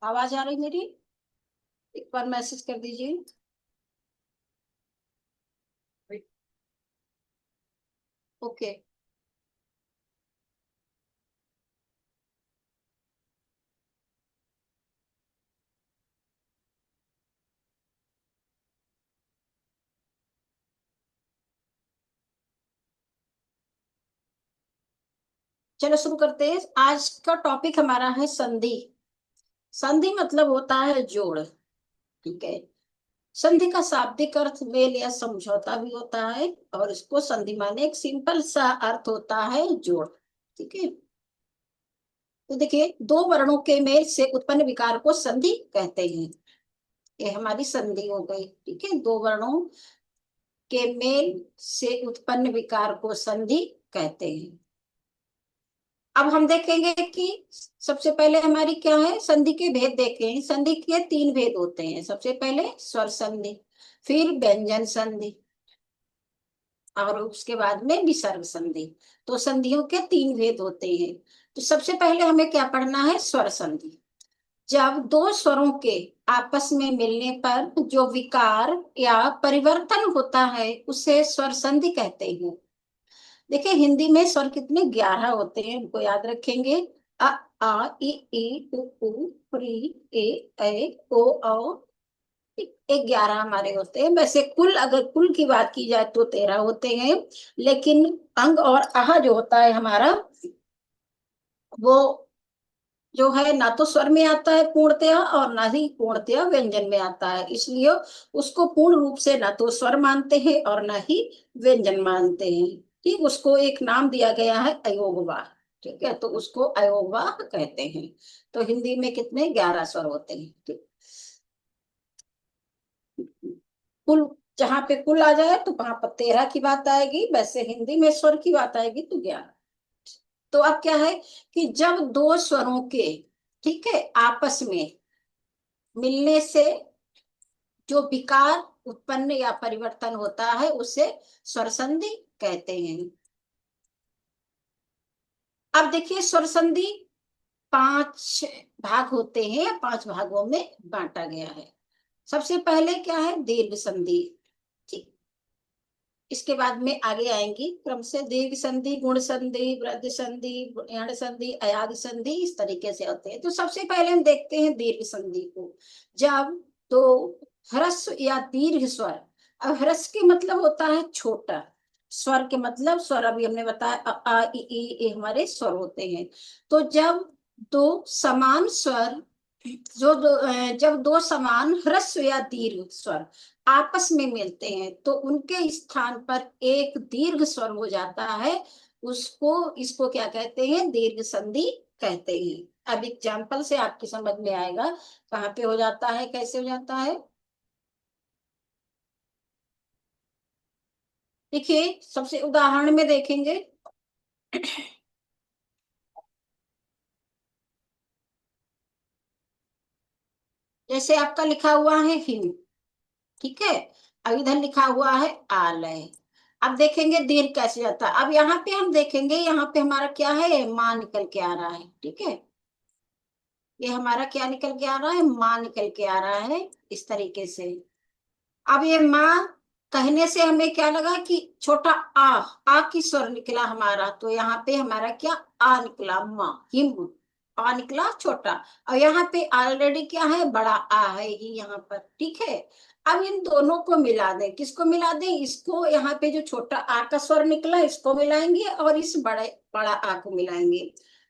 आवाज आ रही मेरी? एक बार मैसेज कर दीजिए। ओके। चलो शुरू करते हैं। आज का टॉपिक हमारा है संधि। संधि मतलब होता है जोड़। ठीक है। संधि का शाब्दिक अर्थ मेल या समझौता भी होता है। और इसको संधि माने एक सिंपल सा अर्थ होता है जोड़। ठीक है। तो देखिए, दो वर्णों के मेल से उत्पन्न विकार को संधि कहते हैं। ये हमारी संधि हो गई। ठीक है, दो वर्णों के मेल से उत्पन्न विकार को संधि कहते हैं। अब हम देखेंगे कि सबसे पहले हमारी क्या है, संधि के भेद देखें। संधि के तीन भेद होते हैं। सबसे पहले स्वर संधि, फिर व्यंजन संधि, और उसके बाद में विसर्ग संधि। तो संधियों के तीन भेद होते हैं। तो सबसे पहले हमें क्या पढ़ना है, स्वर संधि। जब दो स्वरों के आपस में मिलने पर जो विकार या परिवर्तन होता है उसे स्वर संधि कहते हैं। देखिए, हिंदी में स्वर कितने 11 होते हैं, उनको याद रखेंगे। अ, आ, इ, उ, री, ए, ऐ, ओ, औ। 11 हमारे होते हैं। वैसे कुल, अगर कुल की बात की जाए तो 13 होते हैं। लेकिन अंग और आह जो होता है हमारा, वो जो है ना तो स्वर में आता है पूर्णतया, और ना ही पूर्णतया व्यंजन में आता है। इसलिए उसको पूर्ण रूप से ना तो स्वर मानते हैं और ना ही व्यंजन मानते हैं। ठीक, उसको एक नाम दिया गया है अयोगवाह। ठीक है, तो उसको अयोगवाह कहते हैं। तो हिंदी में कितने, 11 स्वर होते हैं। ठीक। कुल, जहां पे कुल आ जाए तो वहां पर 13 की बात आएगी। वैसे हिंदी में स्वर की बात आएगी तो 11। तो अब क्या है कि जब दो स्वरों के, ठीक है, आपस में मिलने से जो विकार उत्पन्न या परिवर्तन होता है उसे स्वर संधि कहते हैं। अब देखिए, स्वर संधि 5 भाग होते हैं, 5 भागों में बांटा गया है। सबसे पहले क्या है, दीर्घ संधि। ठीक। इसके बाद में आगे आएंगी क्रम से दीर्घ संधि, गुण संधि, वृद्धि संधि, यण संधि, अयाद संधि, इस तरीके से होते हैं। तो सबसे पहले हम देखते हैं दीर्घ संधि को। जब तो ह्रस्व या दीर्घ स्वर। अब ह्रस्व के मतलब होता है छोटा। स्वर के मतलब, स्वर अभी हमने बताया, आ इ ई ये हमारे स्वर होते हैं। तो जब दो समान स्वर, जब दो समान ह्रस्व या दीर्घ स्वर आपस में मिलते हैं तो उनके स्थान पर एक दीर्घ स्वर हो जाता है। उसको, इसको क्या कहते हैं, दीर्घ संधि कहते हैं। अब एग्जाम्पल से आपकी समझ में आएगा कहाँ पे हो जाता है, कैसे हो जाता है। देखिए, सबसे उदाहरण में देखेंगे। जैसे आपका लिखा हुआ है हिम। ठीक है। अब इधर लिखा हुआ है आलय। अब देखेंगे दीर्घ कैसे जाता है। अब यहाँ पे हम देखेंगे, यहाँ पे हमारा क्या है, माँ निकल के आ रहा है। ठीक है, ये हमारा क्या निकल के आ रहा है, माँ निकल के आ रहा है, इस तरीके से। अब ये माँ कहने से हमें क्या लगा कि छोटा आ की स्वर निकला हमारा। तो यहाँ पे हमारा क्या, आ निकला, माँ हिम। आ निकला छोटा। और यहाँ पे ऑलरेडी क्या है, बड़ा आ है ही यहाँ पर। ठीक है। अब इन दोनों को मिला दें। किसको मिला दें, इसको, यहाँ पे जो छोटा आ का स्वर निकला इसको मिलाएंगे और इस बड़े बड़ा आ को मिलाएंगे।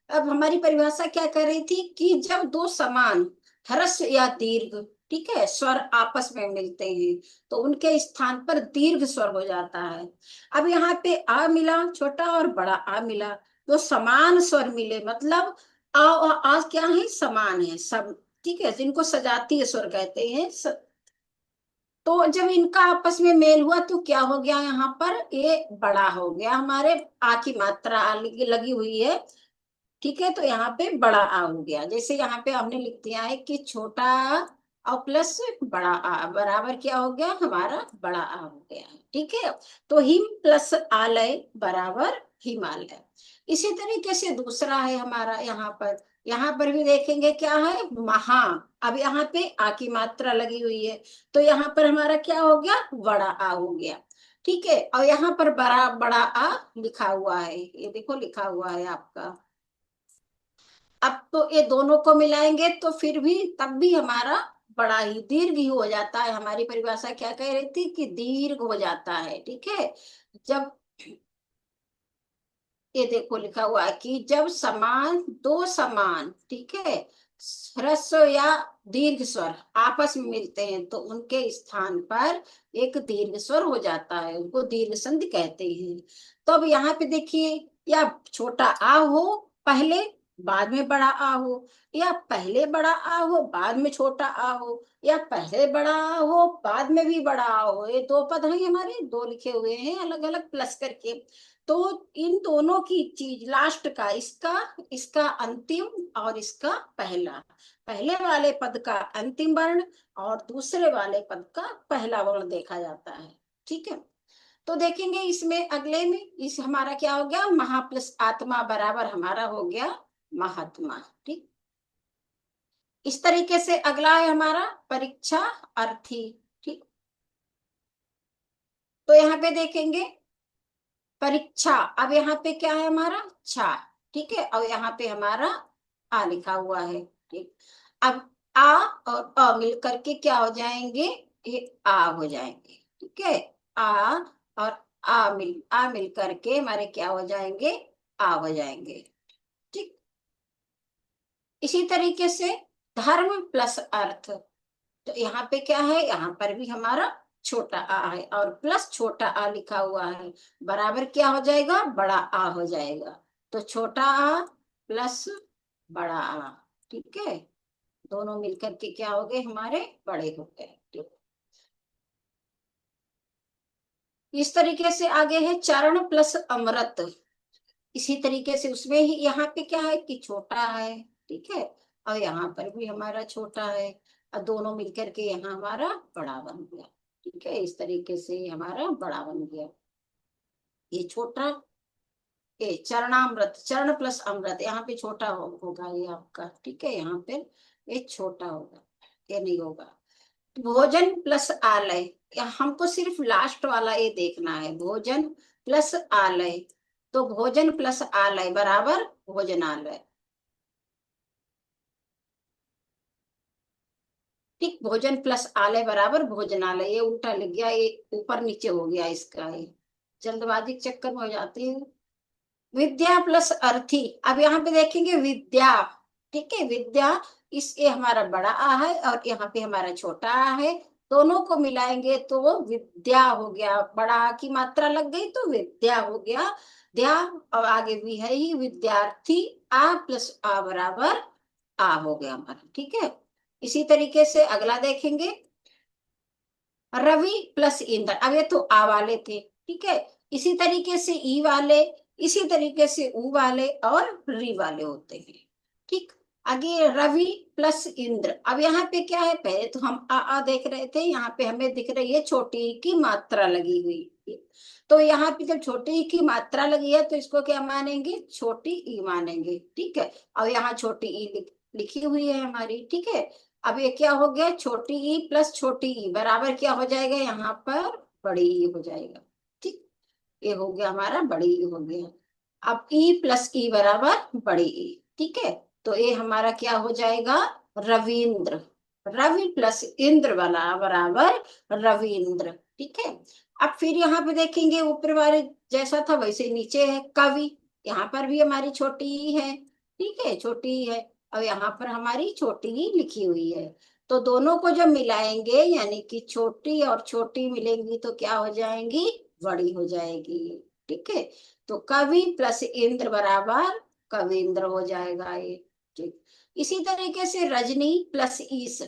अब हमारी परिभाषा क्या कर रही थी कि जब दो समान ह्रस्व या दीर्घ, ठीक है, स्वर आपस में मिलते हैं तो उनके स्थान पर दीर्घ स्वर हो जाता है। अब यहाँ पे आ मिला छोटा और बड़ा आ मिला, तो समान स्वर मिले, मतलब आ और आ क्या है, समान है सब। ठीक है, जिनको सजातीय स्वर कहते हैं। तो जब इनका आपस में मेल हुआ तो क्या हो गया, यहाँ पर ये बड़ा हो गया, हमारे आ की मात्रा लगी लगी हुई है। ठीक है, तो यहाँ पे बड़ा आ हो गया। जैसे यहाँ पे हमने लिख दिया है कि छोटा और प्लस बड़ा आ बराबर क्या हो गया, हमारा बड़ा आ हो गया है। ठीक है, तो हिम प्लस आलय बराबर हिमालय। इसी तरीके से दूसरा है हमारा यहाँ पर भी देखेंगे क्या है, महा। अब यहाँ पे आ की मात्रा लगी हुई है, तो यहाँ पर हमारा क्या हो गया, बड़ा आ हो गया। ठीक है, और यहाँ पर बड़ा बड़ा आ लिखा हुआ है, ये देखो लिखा हुआ है आपका। अब तो ये दोनों को मिलाएंगे तो फिर भी तब भी हमारा बड़ा ही दीर्घ ही हो जाता है। हमारी परिभाषा क्या कह रही थी कि दीर्घ हो जाता है। ठीक है, जब ये देखो लिखा हुआ है कि जब समान दो समान, ठीक है, ह्रस्व या दीर्घ स्वर आपस में मिलते हैं तो उनके स्थान पर एक दीर्घ स्वर हो जाता है, उनको दीर्घ संधि कहते हैं। तो अब यहाँ पे देखिए, या छोटा आ हो पहले, बाद में बड़ा आ हो, या पहले बड़ा आ हो बाद में छोटा आ हो, या पहले बड़ा आ हो बाद में भी बड़ा आ हो। ये दो पद हैं हमारे, दो लिखे हुए हैं अलग अलग प्लस करके। तो इन दोनों की चीज लास्ट का, इसका इसका अंतिम और इसका पहला, पहले वाले पद का अंतिम वर्ण और दूसरे वाले पद का पहला वर्ण देखा जाता है। ठीक है, तो देखेंगे इसमें अगले में इस हमारा क्या हो गया, महा प्लस आत्मा बराबर हमारा हो गया महात्मा। ठीक, इस तरीके से अगला है हमारा परीक्षा अर्थी। ठीक, तो यहाँ पे देखेंगे परीक्षा, अब यहाँ पे क्या है हमारा छा। ठीक है, और यहाँ पे हमारा आ लिखा हुआ है। ठीक, अब आ और अ मिल करके क्या हो जाएंगे, ये आ हो जाएंगे। ठीक है, आ और आ मिल करके हमारे क्या हो जाएंगे, आ हो जाएंगे। ठीक, इसी तरीके से धर्म प्लस अर्थ, तो यहाँ पे क्या है, यहाँ पर भी हमारा छोटा आ है और प्लस छोटा आ लिखा हुआ है, बराबर क्या हो जाएगा, बड़ा आ हो जाएगा। तो छोटा आ प्लस बड़ा आ, ठीक है, दोनों मिलकर के क्या हो गए, हमारे बड़े हो गए। ठीक, इस तरीके से आगे है चरण प्लस अमृत। इसी तरीके से उसमें ही यहाँ पे क्या है कि छोटा है। ठीक है, और यहाँ पर भी हमारा छोटा है और दोनों मिलकर के यहाँ हमारा बड़ा बन गया। ठीक है, इस तरीके से हमारा बड़ा बन गया। ये छोटा, ये चरणामृत, चरण प्लस अमृत, यहाँ पे छोटा होगा ये आपका। ठीक है, यहाँ पे ये छोटा होगा, ये नहीं होगा। भोजन प्लस आलय, हमको सिर्फ लास्ट वाला ये देखना है, भोजन प्लस आलय। तो भोजन प्लस आलय बराबर भोजनालय। ठीक, भोजन प्लस आलय बराबर भोजनालय, ये उल्टा लग गया, ये ऊपर नीचे हो गया इसका, ये जल्दबाजी के चक्कर में हो जाती है। विद्या प्लस अर्थी, अब यहाँ पे देखेंगे विद्या। ठीक है, विद्या, इस ये हमारा बड़ा आ है और यहाँ पे हमारा छोटा आ है, दोनों को मिलाएंगे तो विद्या हो गया, बड़ा आ की मात्रा लग गई तो विद्या हो गया। द्या, और आगे भी है ही विद्यार्थी, आ प्लस आ बराबर आ हो गया हमारा। ठीक है, इसी तरीके से अगला देखेंगे रवि प्लस इंद्र, अब ये तो आ वाले थे। ठीक है, इसी तरीके से ई वाले, इसी तरीके से ऊ वाले और री वाले होते हैं। ठीक, आगे रवि प्लस इंद्र, अब यहाँ पे क्या है, पहले तो हम आ देख रहे थे, यहाँ पे हमें दिख रही है छोटी ई की मात्रा लगी हुई। तो यहाँ पे जब छोटी ई की मात्रा लगी है तो इसको क्या मानेंगे, छोटी ई मानेंगे। ठीक है, और यहाँ छोटी ई लिखी हुई है हमारी। ठीक है, अब ये क्या हो गया, छोटी ई प्लस छोटी ई बराबर क्या हो जाएगा, यहाँ पर बड़ी ई हो जाएगा। ठीक, ये हो गया हमारा बड़ी ई हो गया। अब ई प्लस ई बराबर बड़ी ई। ठीक है, तो ये हमारा क्या हो जाएगा, रविंद्र। रवि प्लस इंद्र वाला बराबर रविंद्र। ठीक है, अब फिर यहाँ पे देखेंगे ऊपर वाले जैसा था वैसे नीचे है कवि, यहाँ पर भी हमारी छोटी ई है। ठीक है, छोटी ई है, अब यहाँ पर हमारी छोटी ही लिखी हुई है। तो दोनों को जब मिलाएंगे यानी कि छोटी और छोटी मिलेंगी तो क्या हो जाएंगी, बड़ी हो जाएगी। ठीक है, तो कवि प्लस इंद्र बराबर कविंद्र हो जाएगा ये। ठीक, इसी तरीके से रजनी प्लस ईस,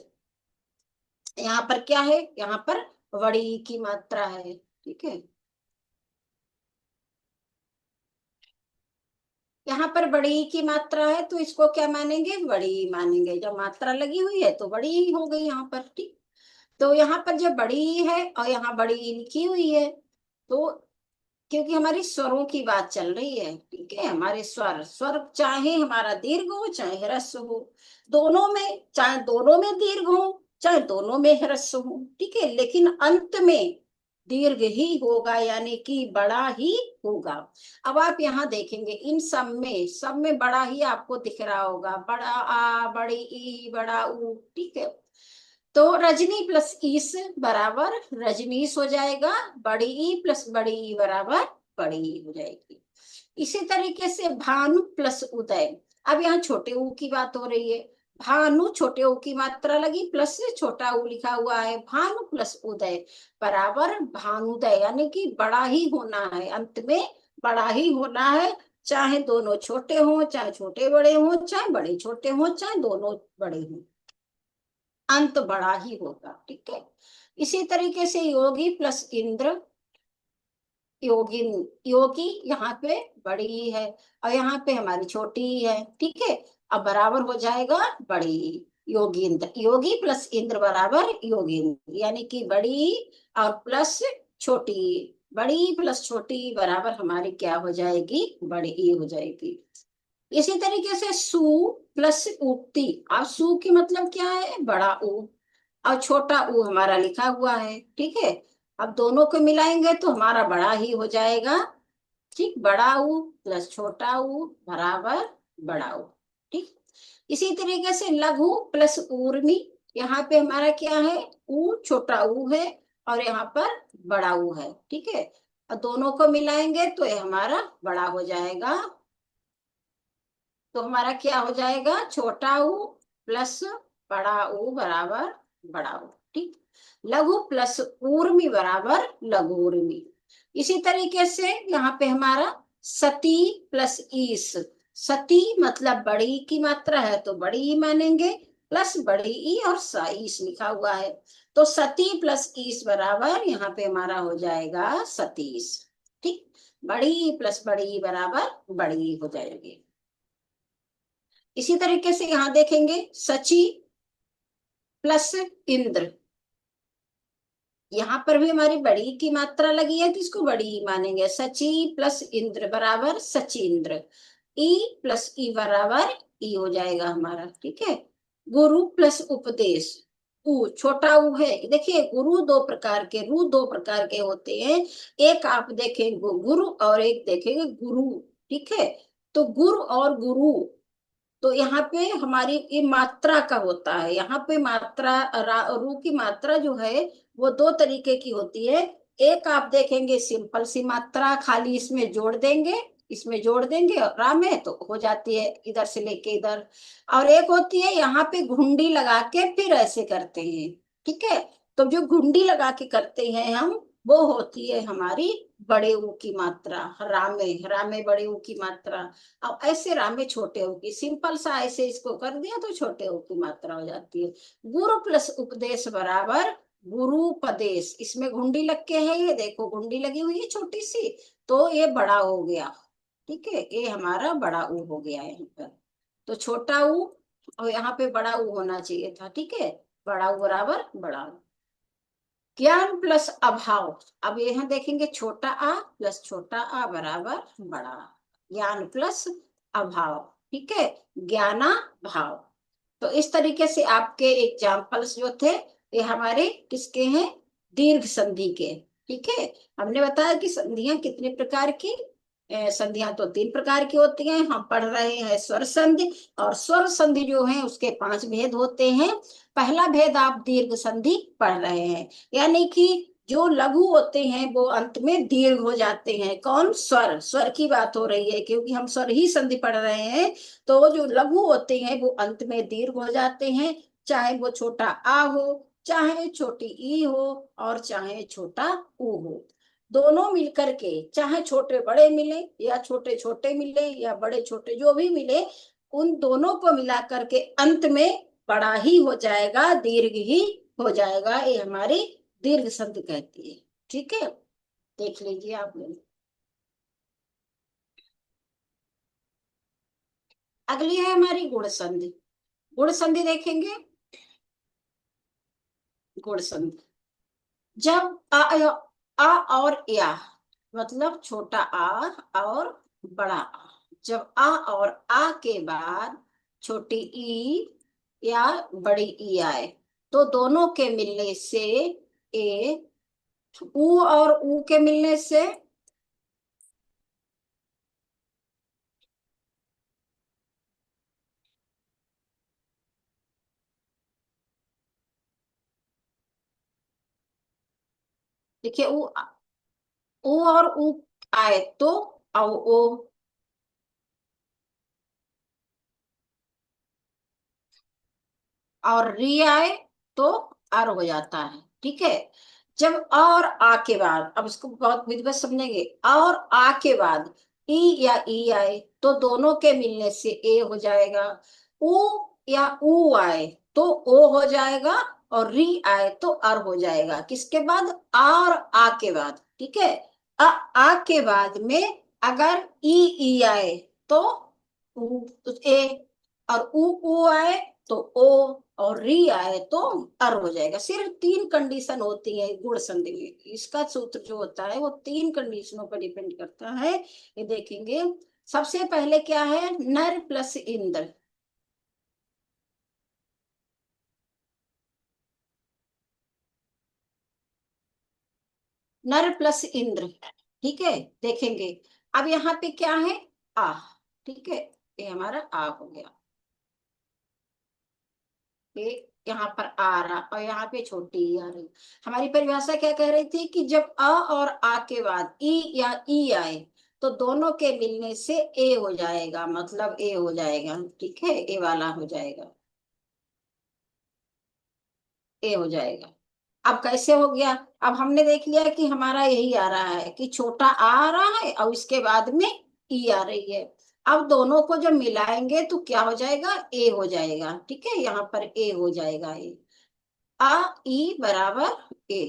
यहाँ पर क्या है, यहाँ पर बड़ी ई की मात्रा है। ठीक है, यहाँ पर बड़ी ई की मात्रा है तो इसको क्या मानेंगे, बड़ी ई मानेंगे, जब मात्रा लगी हुई है तो बड़ी ई हो गई यहाँ पर। ठीक, तो यहाँ पर जब बड़ी ई है और यहाँ बड़ी ई लिखी हुई है तो क्योंकि हमारी स्वरों की बात चल रही है, ठीक है। हमारे स्वर स्वर चाहे हमारा दीर्घ हो चाहे ह्रस्व हो, दोनों में, चाहे दोनों में दीर्घ हो चाहे दोनों में ह्रस्व हो, ठीक है, लेकिन अंत में दीर्घ ही होगा, यानी कि बड़ा ही होगा। अब आप यहाँ देखेंगे इन सब में बड़ा ही आपको दिख रहा होगा, बड़ा आ, बड़ी ई, बड़ा ऊ, ठीक है। तो रजनी प्लस ईस बराबर रजनीश हो जाएगा, बड़ी ई प्लस बड़ी ई बराबर बड़ी ई हो जाएगी। इसी तरीके से भानु प्लस उदय, अब यहाँ छोटे ऊ की बात हो रही है, भानु छोटे ऊ की मात्रा लगी प्लस छोटा ऊ लिखा हुआ है, भानु प्लस उदय बराबर भानुदय, यानी कि बड़ा ही होना है, अंत में बड़ा ही होना है, चाहे दोनों छोटे हों चाहे छोटे बड़े हों, चाहे बड़े छोटे हों चाहे दोनों बड़े हों, अंत बड़ा ही होगा, ठीक है। इसी तरीके से योगी प्लस इंद्र, योगिन, योगी यहाँ पे बड़ी ही है और यहाँ पे हमारी छोटी ही है, ठीक है। अब बराबर हो जाएगा बड़ी, योगींद्र, योगी प्लस इंद्र बराबर योगींद्र, यानी कि बड़ी और प्लस छोटी, बड़ी प्लस छोटी बराबर हमारी क्या हो जाएगी, बड़ी हो जाएगी। इसी तरीके से सु प्लस उक्ति, अब सु की मतलब क्या है, बड़ा ऊ, और छोटा ऊ हमारा लिखा हुआ है, ठीक है। अब दोनों को मिलाएंगे तो हमारा बड़ा ही हो जाएगा, ठीक, बड़ा ऊ प्लस छोटा ऊ बराबर बड़ा ऊ, ठीक। इसी तरीके से लघु प्लस ऊर्मी, यहाँ पे हमारा क्या है, ऊ छोटा ऊ है और यहाँ पर बड़ा ऊ है, ठीक है। और दोनों को मिलाएंगे तो ये हमारा बड़ा हो जाएगा, तो हमारा क्या हो जाएगा, छोटा ऊ प्लस बड़ा ऊ बराबर बड़ा ऊ, ठीक। लघु प्लस ऊर्मी बराबर लघु ऊर्मी। इसी तरीके से यहाँ पे हमारा सती प्लस ईस, सती मतलब बड़ी की मात्रा है तो बड़ी ई मानेंगे, प्लस बड़ी ई और ईस लिखा हुआ है, तो सती प्लस ईस बराबर यहाँ पे हमारा हो जाएगा सतीश, ठीक। बड़ी ई प्लस बड़ी ई बराबर बड़ी ई हो जाएगी। इसी तरीके से यहां देखेंगे सची प्लस इंद्र, यहां पर भी हमारी बड़ी की मात्रा लगी है तो इसको बड़ी ही मानेंगे, सची प्लस इंद्र बराबर सचिंद्र, ई प्लस ई बराबर ई हो जाएगा हमारा, ठीक है। गुरु प्लस उपदेश, ऊ छोटा ऊ है, देखिए गुरु दो प्रकार के, रू दो प्रकार के होते हैं, एक आप देखेंगे गुरु और एक देखेंगे गुरु, ठीक है। तो गुरु और गुरु, तो यहाँ पे हमारी ये मात्रा का होता है, यहाँ पे मात्रा रू की मात्रा जो है वो दो तरीके की होती है, एक आप देखेंगे सिंपल सी मात्रा, खाली इसमें जोड़ देंगे, इसमें जोड़ देंगे और रा में तो हो जाती है इधर से लेके इधर, और एक होती है यहाँ पे घुंडी लगा के फिर ऐसे करते हैं, ठीक है। तो जो घुंडी लगा के करते हैं हम, वो होती है हमारी बड़े ऊ की मात्रा, रामे बड़े ऊ की मात्रा। अब ऐसे रामे छोटे ऊ की, सिंपल सा ऐसे इसको कर दिया तो छोटे ऊ की मात्रा हो जाती है। गुरु प्लस उपदेश बराबर गुरुपदेश, इसमें घुंडी लग के है, ये देखो घुंडी लगी हुई है छोटी सी, तो ये बड़ा हो गया, ठीक है, ये हमारा बड़ा ऊ हो गया यहाँ पर, तो छोटा ऊ और यहाँ पे बड़ा ऊ होना चाहिए था, ठीक है, बड़ा ऊ बराबर बड़ा ऊ। ज्ञान प्लस अभाव, अब यहाँ देखेंगे छोटा आ प्लस छोटा आ बराबर बड़ा आ, ज्ञान प्लस अभाव, ठीक है, ज्ञाना भाव। तो इस तरीके से आपके एग्जाम्पल्स जो थे ये हमारे किसके हैं, दीर्घ संधि के, ठीक है। हमने बताया कि संधियां कितने प्रकार की, संधियां तो तीन प्रकार की होती हैं, हम पढ़ रहे हैं स्वर संधि, और स्वर संधि जो है उसके पांच भेद होते हैं। पहला भेद आप दीर्घ संधि पढ़ रहे हैं, यानी कि जो लघु होते हैं वो अंत में दीर्घ हो जाते हैं, कौन, स्वर, स्वर की बात हो रही है क्योंकि हम स्वर ही संधि पढ़ रहे हैं, तो जो लघु होते हैं वो अंत में दीर्घ हो जाते हैं, चाहे वो छोटा आ हो चाहे छोटी ई हो और चाहे छोटा ऊ हो, दोनों मिलकर के, चाहे छोटे बड़े मिले या छोटे छोटे मिले या बड़े छोटे जो भी मिले, उन दोनों को मिला करके अंत में बड़ा ही हो जाएगा, दीर्घ ही हो जाएगा, ये हमारी दीर्घ संधि कहती है, ठीक है। देख लीजिए आप लोग। अगली है हमारी गुण संधि, गुण संधि देखेंगे। गुण संधि, जब आ और या मतलब छोटा आ और बड़ा आ। जब आ और आ के बाद छोटी ई या बड़ी ई आए तो दोनों के मिलने से ए, ऊ और ऊ के मिलने से देखिए ऊ और ऊ आए तो औ ओ, और री आए तो अर हो जाता है। ठीक है। जब और आ के बाद, अब इसको बहुत विधिवत समझेंगे, और आ के बाद ई या ई आए तो दोनों के मिलने से ए हो जाएगा। ऊ या ऊ आए तो ओ हो जाएगा, और री आए तो अर हो जाएगा। किसके बाद? आ और आ के बाद। ठीक है। आ के बाद में अगर ई आए तो ऊ ए, और ऊ आए तो ओ, और री आए तो अर हो जाएगा। सिर्फ तीन कंडीशन होती है गुण संधि में। इसका सूत्र जो होता है वो तीन कंडीशनों पर डिपेंड करता है। ये देखेंगे। सबसे पहले क्या है? नर प्लस इंद्र। नर प्लस इंद्र। ठीक है। देखेंगे। अब यहाँ पे क्या है? आ। ठीक है। ये हमारा आ हो गया। ये यहाँ पर आ रहा और यहाँ पे छोटी ई आ रही। हमारी परिभाषा क्या कह रही थी कि जब अ और आ के बाद ई या ई आए तो दोनों के मिलने से ए हो जाएगा, मतलब ए हो जाएगा। ठीक है। ए वाला हो जाएगा, ए हो जाएगा। अब कैसे हो गया? अब हमने देख लिया कि हमारा यही आ रहा है कि छोटा आ रहा है और इसके बाद में ई आ रही है। अब दोनों को जब मिलाएंगे तो क्या हो जाएगा? ए हो जाएगा। ठीक है। यहाँ पर ए हो जाएगा। ए आ ई बराबर ए।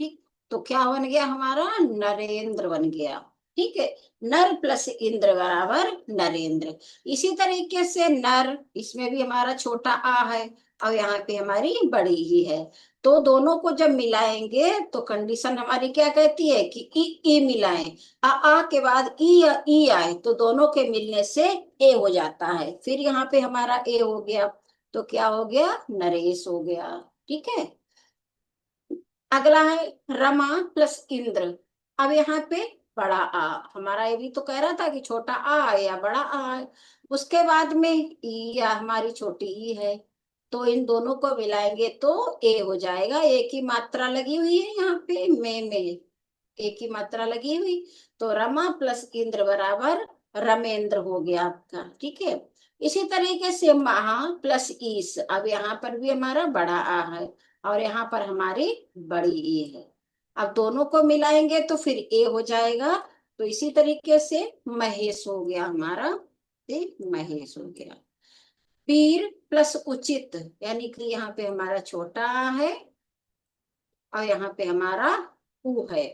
ठीक। तो क्या बन गया हमारा? नरेंद्र बन गया। ठीक है। नर प्लस इंद्र बराबर नरेंद्र। इसी तरीके से नर, इसमें भी हमारा छोटा आ है और यहाँ पे हमारी बड़ी ही है। तो दोनों को जब मिलाएंगे तो कंडीशन हमारी क्या कहती है कि ई मिलाएं। आ के बाद ई या ई आए तो दोनों के मिलने से ए हो जाता है। फिर यहाँ पे हमारा ए हो गया तो क्या हो गया? नरेश हो गया। ठीक है। अगला है रमा प्लस इंद्र। अब यहाँ पे बड़ा आ, हमारा ये भी तो कह रहा था कि छोटा आ है या बड़ा आ है। उसके बाद में ई या हमारी छोटी ई है तो इन दोनों को मिलाएंगे तो ए हो जाएगा। एक ही मात्रा लगी हुई है यहाँ पे में एक ही मात्रा लगी हुई। तो रमा प्लस इंद्र बराबर रमेंद्र हो गया आपका। ठीक है। इसी तरीके से महा प्लस ईस। अब यहाँ पर भी हमारा बड़ा आ है और यहाँ पर हमारी बड़ी ई है। अब दोनों को मिलाएंगे तो फिर ए हो जाएगा। तो इसी तरीके से महेश हो गया हमारा। ये महेश हो गया। पीर प्लस उचित, यानी कि यहाँ पे हमारा छोटा आ है और यहाँ पे हमारा ऊ है।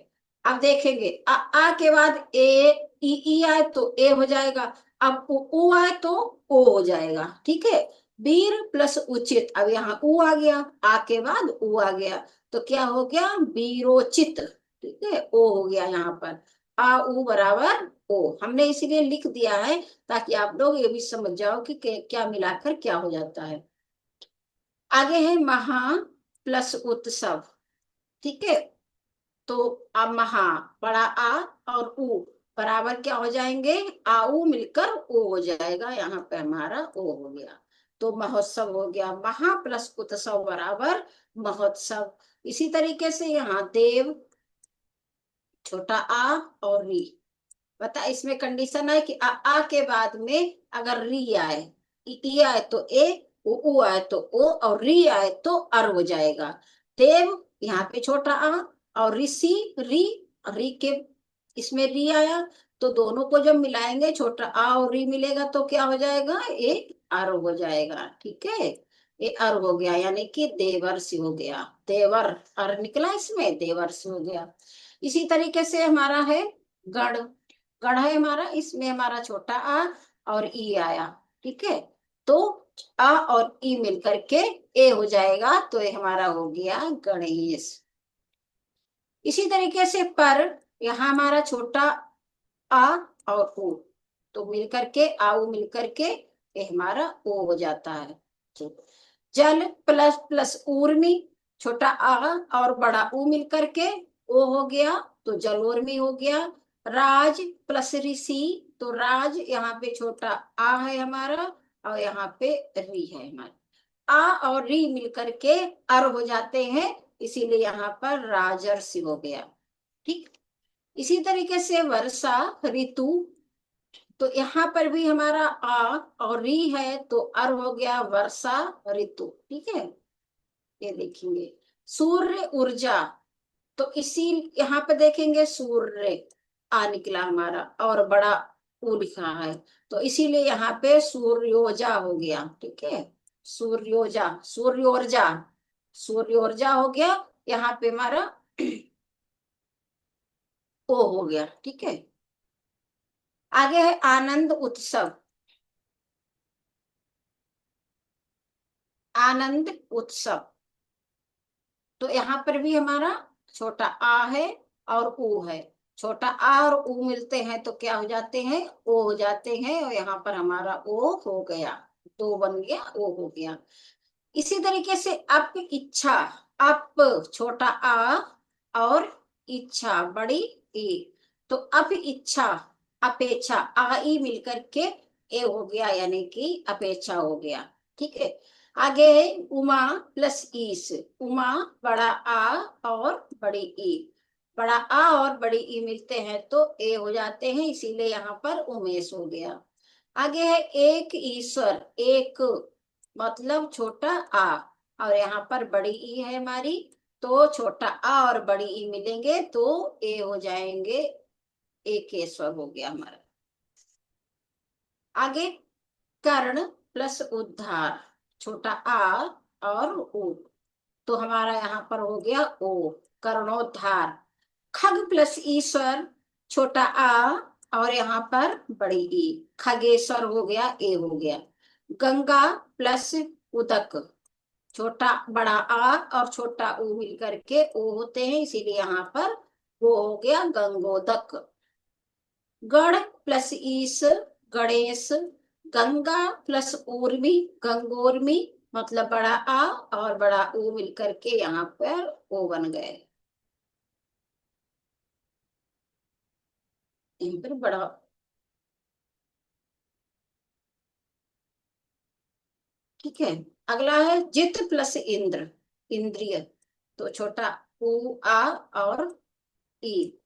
अब देखेंगे आ के बाद ई आए तो ए हो जाएगा। अब ऊ आए तो ओ हो जाएगा। ठीक है। वीर प्लस उचित। अब यहाँ ऊ आ गया, आ के बाद ऊ आ गया तो क्या हो गया? वीरोचित। ठीक है। ओ हो गया यहाँ पर। आ ऊ बराबर ओ। हमने इसीलिए लिख दिया है ताकि आप लोग ये भी समझ जाओ कि क्या मिलाकर क्या हो जाता है। आगे है महा प्लस उत्सव। ठीक है। तो अब महा, बड़ा आ और ऊ बराबर क्या हो जाएंगे? आऊ मिलकर ओ हो जाएगा। यहाँ पे हमारा ओ हो गया। तो महोत्सव हो गया। महा प्लस उत्सव बराबर महोत्सव। इसी तरीके से यहाँ देव, छोटा आ और री। बता, इसमें कंडीशन है कि आ के बाद में अगर री आए, ई आए तो ए, उ आए तो ओ, और री आए तो अर हो जाएगा। देव यहाँ पे छोटा आ, और ऋषि री, री के इसमें री आया तो दोनों को जब मिलाएंगे छोटा आ और री मिलेगा तो क्या हो जाएगा? ए अर हो जाएगा। ठीक है। ये अर हो गया यानी कि देवर्ष हो गया। देवर अर निकला, इसमें देवर्ष हो गया। इसी तरीके से हमारा है गढ़। गढ़ है हमारा, इसमें हमारा छोटा आ और ई आया। ठीक है। तो आ और ई मिलकर के ए हो जाएगा तो ये हमारा हो गया गणेश। इसी तरीके से पर, यहाँ हमारा छोटा आ और ओ, तो मिलकर के आओ मिलकर के ये हमारा ओ हो जाता है। ठीक। जल प्लस प्लस ऊर्मी, छोटा आ और बड़ा ऊ मिलकर के ओ हो गया, तो जल उर्मी हो गया। राज प्लस ऋषि, तो राज यहाँ पे छोटा आ है हमारा और यहाँ पे री है हमारा। आ और री मिलकर के अर हो जाते हैं, इसीलिए यहाँ पर राजर्षि हो गया। ठीक। इसी तरीके से वर्षा ऋतु, तो यहाँ पर भी हमारा आ और री है, तो अर हो गया वर्षा ऋतु। ठीक है, ये देखेंगे। सूर्य ऊर्जा, तो इसी यहाँ पे देखेंगे सूर्य आ निकला हमारा और बड़ा ऊ लिखा है, तो इसीलिए यहाँ पे सूर्योजा हो गया। ठीक है, सूर्योजा सूर्योर्जा, सूर्योर्जा हो गया। यहाँ पे हमारा ओ हो गया। ठीक है, आगे है आनंद उत्सव। आनंद उत्सव, तो यहाँ पर भी हमारा छोटा आ है और ऊ है। छोटा आ और ऊ मिलते हैं तो क्या हो जाते हैं, ओ हो जाते हैं, और यहाँ पर हमारा ओ हो गया, दो बन गया, ओ हो गया। इसी तरीके से अप इच्छा, अप छोटा आ और इच्छा बड़ी ई, तो अप इच्छा अपेक्षा आ ई मिलकर के ए हो गया, यानी कि अपेक्षा हो गया। ठीक है, आगे है उमा प्लस ईस। उमा बड़ा आ और बड़ी ई, बड़ा आ और बड़ी ई मिलते हैं तो ए हो जाते हैं, इसीलिए यहाँ पर उमेश हो गया। आगे है एक ईश्वर, एक मतलब छोटा आ और यहाँ पर बड़ी ई है हमारी, तो छोटा आ और बड़ी ई मिलेंगे तो ए हो जाएंगे, एकेश्वर हो गया हमारा। आगे कर्ण प्लस उद्धार, छोटा आ और ऊ, तो हमारा यहाँ पर हो गया ओ, कर्णोद्धार। खग प्लस ईश्वर, छोटा आ और यहाँ पर बड़ी ई, खगेश्वर हो गया, ए हो गया। गंगा प्लस उदक, छोटा बड़ा आ और छोटा ऊ मिलकर के ओ होते हैं, इसीलिए यहाँ पर वो हो गया गंगोदक। गण प्लस ईस, गणेश। गंगा प्लस ऊर्मी, गंगोर्मी, मतलब बड़ा आ और बड़ा ऊ मिलकर के यहाँ पर ओ बन गए, यहाँ पर बड़ा। ठीक है, अगला है जित प्लस इंद्र, इंद्रिय, तो छोटा ऊ आ और ई,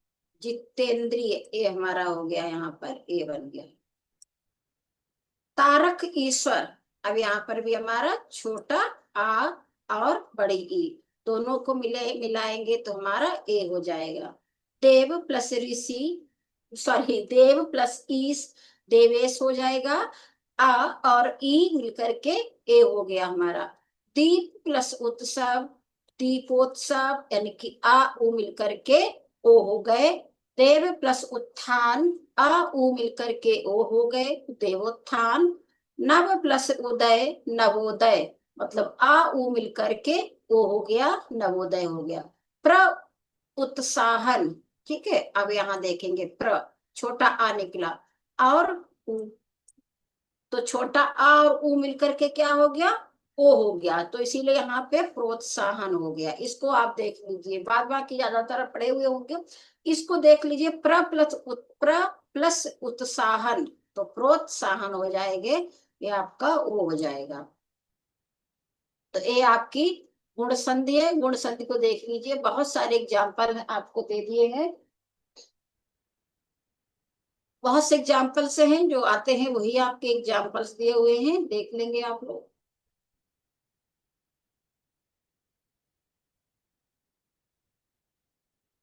जितेंद्रिय, ये हमारा हो गया, यहाँ पर ए बन गया। तारक ईश्वर, अब यहाँ पर भी हमारा छोटा आ और बड़ी ई दोनों को मिलाएंगे तो हमारा ए हो जाएगा। देव प्लस ऋषि, सॉरी देव प्लस ईश, देवेश हो जाएगा। आ और ई मिलकर के ए हो गया हमारा। दीप प्लस उत्सव, दीपोत्सव, यानी कि आ ऊ मिलकर के ओ हो गए। देव प्लस उत्थान, आ ऊ मिलकर के ओ हो गए, देवोत्थान। नव प्लस उदय, नवोदय, मतलब आ ऊ मिलकर के ओ हो गया, नवोदय हो गया। प्र उत्साहन, ठीक है, अब यहाँ देखेंगे प्र, छोटा आ निकला और ऊ, तो छोटा आ और ऊ मिलकर के क्या हो गया, ओ हो गया, तो इसीलिए यहाँ पे प्रोत्साहन हो गया। इसको आप देख लीजिए, बाद बाकी ज्यादातर पढ़े हुए होंगे, इसको देख लीजिए। प्र प्लस उत्साहन, तो प्रोत्साहन हो जाएंगे, ये आपका ओ हो जाएगा। तो ये आपकी गुण संधि है। गुण संधि को देख लीजिए, बहुत सारे एग्जाम्पल आपको दे दिए हैं, बहुत से एग्जाम्पल्स हैं जो आते हैं, वही आपके एग्जाम्पल्स दिए हुए हैं, देख लेंगे आप लोग।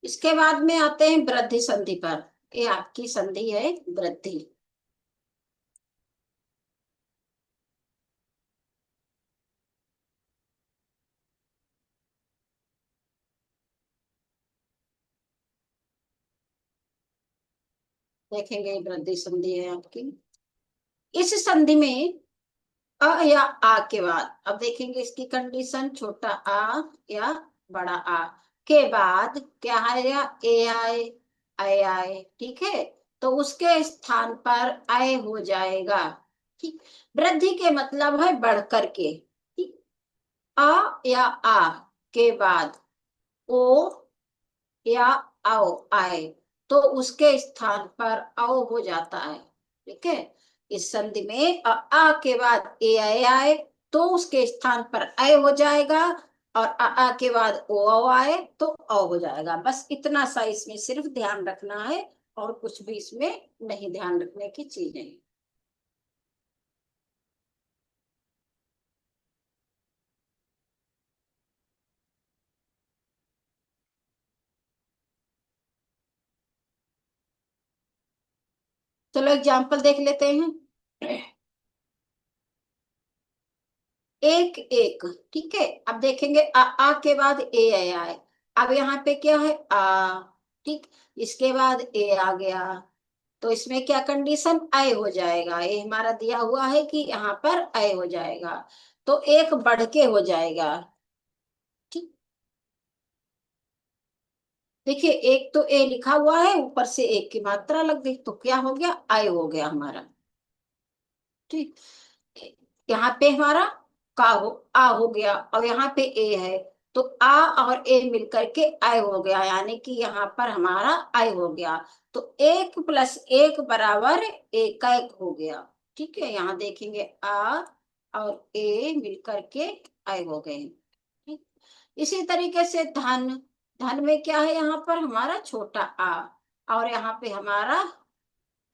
इसके बाद में आते हैं वृद्धि संधि पर, ये आपकी संधि है वृद्धि। देखेंगे ये वृद्धि संधि है आपकी। इस संधि में अ या आ के बाद, अब देखेंगे इसकी कंडीशन, छोटा आ या बड़ा आ के बाद क्या आएगा, ए आए, आए आए, ठीक है। तो उसके स्थान पर आए हो जाएगा, ठीक। वृद्धि के मतलब है बढ़ करके, ठीक। अ या आ के बाद ओ या आओ आए, तो उसके स्थान पर आओ हो जाता है, ठीक है। इस संधि में आ के बाद ए आए आए, तो उसके स्थान पर अय हो जाएगा। और आ के बाद ओ औ आए तो औ हो जाएगा। बस इतना सा इसमें सिर्फ ध्यान रखना है, और कुछ भी इसमें नहीं ध्यान रखने की चीज है। चलो एग्जाम्पल देख लेते हैं। एक एक, ठीक है। अब देखेंगे आ के बाद ए आए आए। अब यहाँ पे क्या है आ, ठीक। इसके बाद ए आ गया, तो इसमें क्या कंडीशन आय हो जाएगा। ये हमारा दिया हुआ है कि यहाँ पर आय हो जाएगा, तो एक बढ़ के हो जाएगा, ठीक। देखिए एक तो ए लिखा हुआ है, ऊपर से एक की मात्रा लग गई, तो क्या हो गया आय हो गया हमारा, ठीक। यहाँ पे हमारा का हो आ हो गया, और यहाँ पे ए है, तो आ और ए मिलकर के आय हो गया, यानी कि यहाँ पर हमारा आय हो गया। तो एक प्लस एक बराबर एक का एक हो गया, ठीक है। यहाँ देखेंगे आ और ए मिलकर के आय हो गए, ठीक। इसी तरीके से धन, धन में क्या है, यहाँ पर हमारा छोटा आ, और यहाँ पे हमारा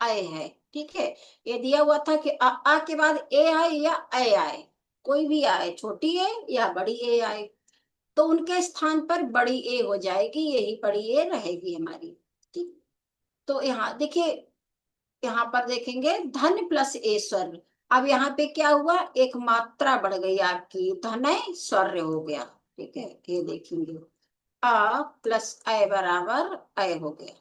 आए है, ठीक है। ये दिया हुआ था कि आ के बाद ए आए या ए आए, कोई भी आए, छोटी ए या बड़ी ए आए, तो उनके स्थान पर बड़ी ए हो जाएगी, यही बड़ी ए रहेगी हमारी, ठीक। तो यहाँ देखिए, यहाँ पर देखेंगे धन प्लस ए स्वर्य। अब यहाँ पे क्या हुआ, एक मात्रा बढ़ गई आपकी, धन स्वर्य हो गया, ठीक है। ये देखेंगे आ प्लस ए बराबर ए हो गया।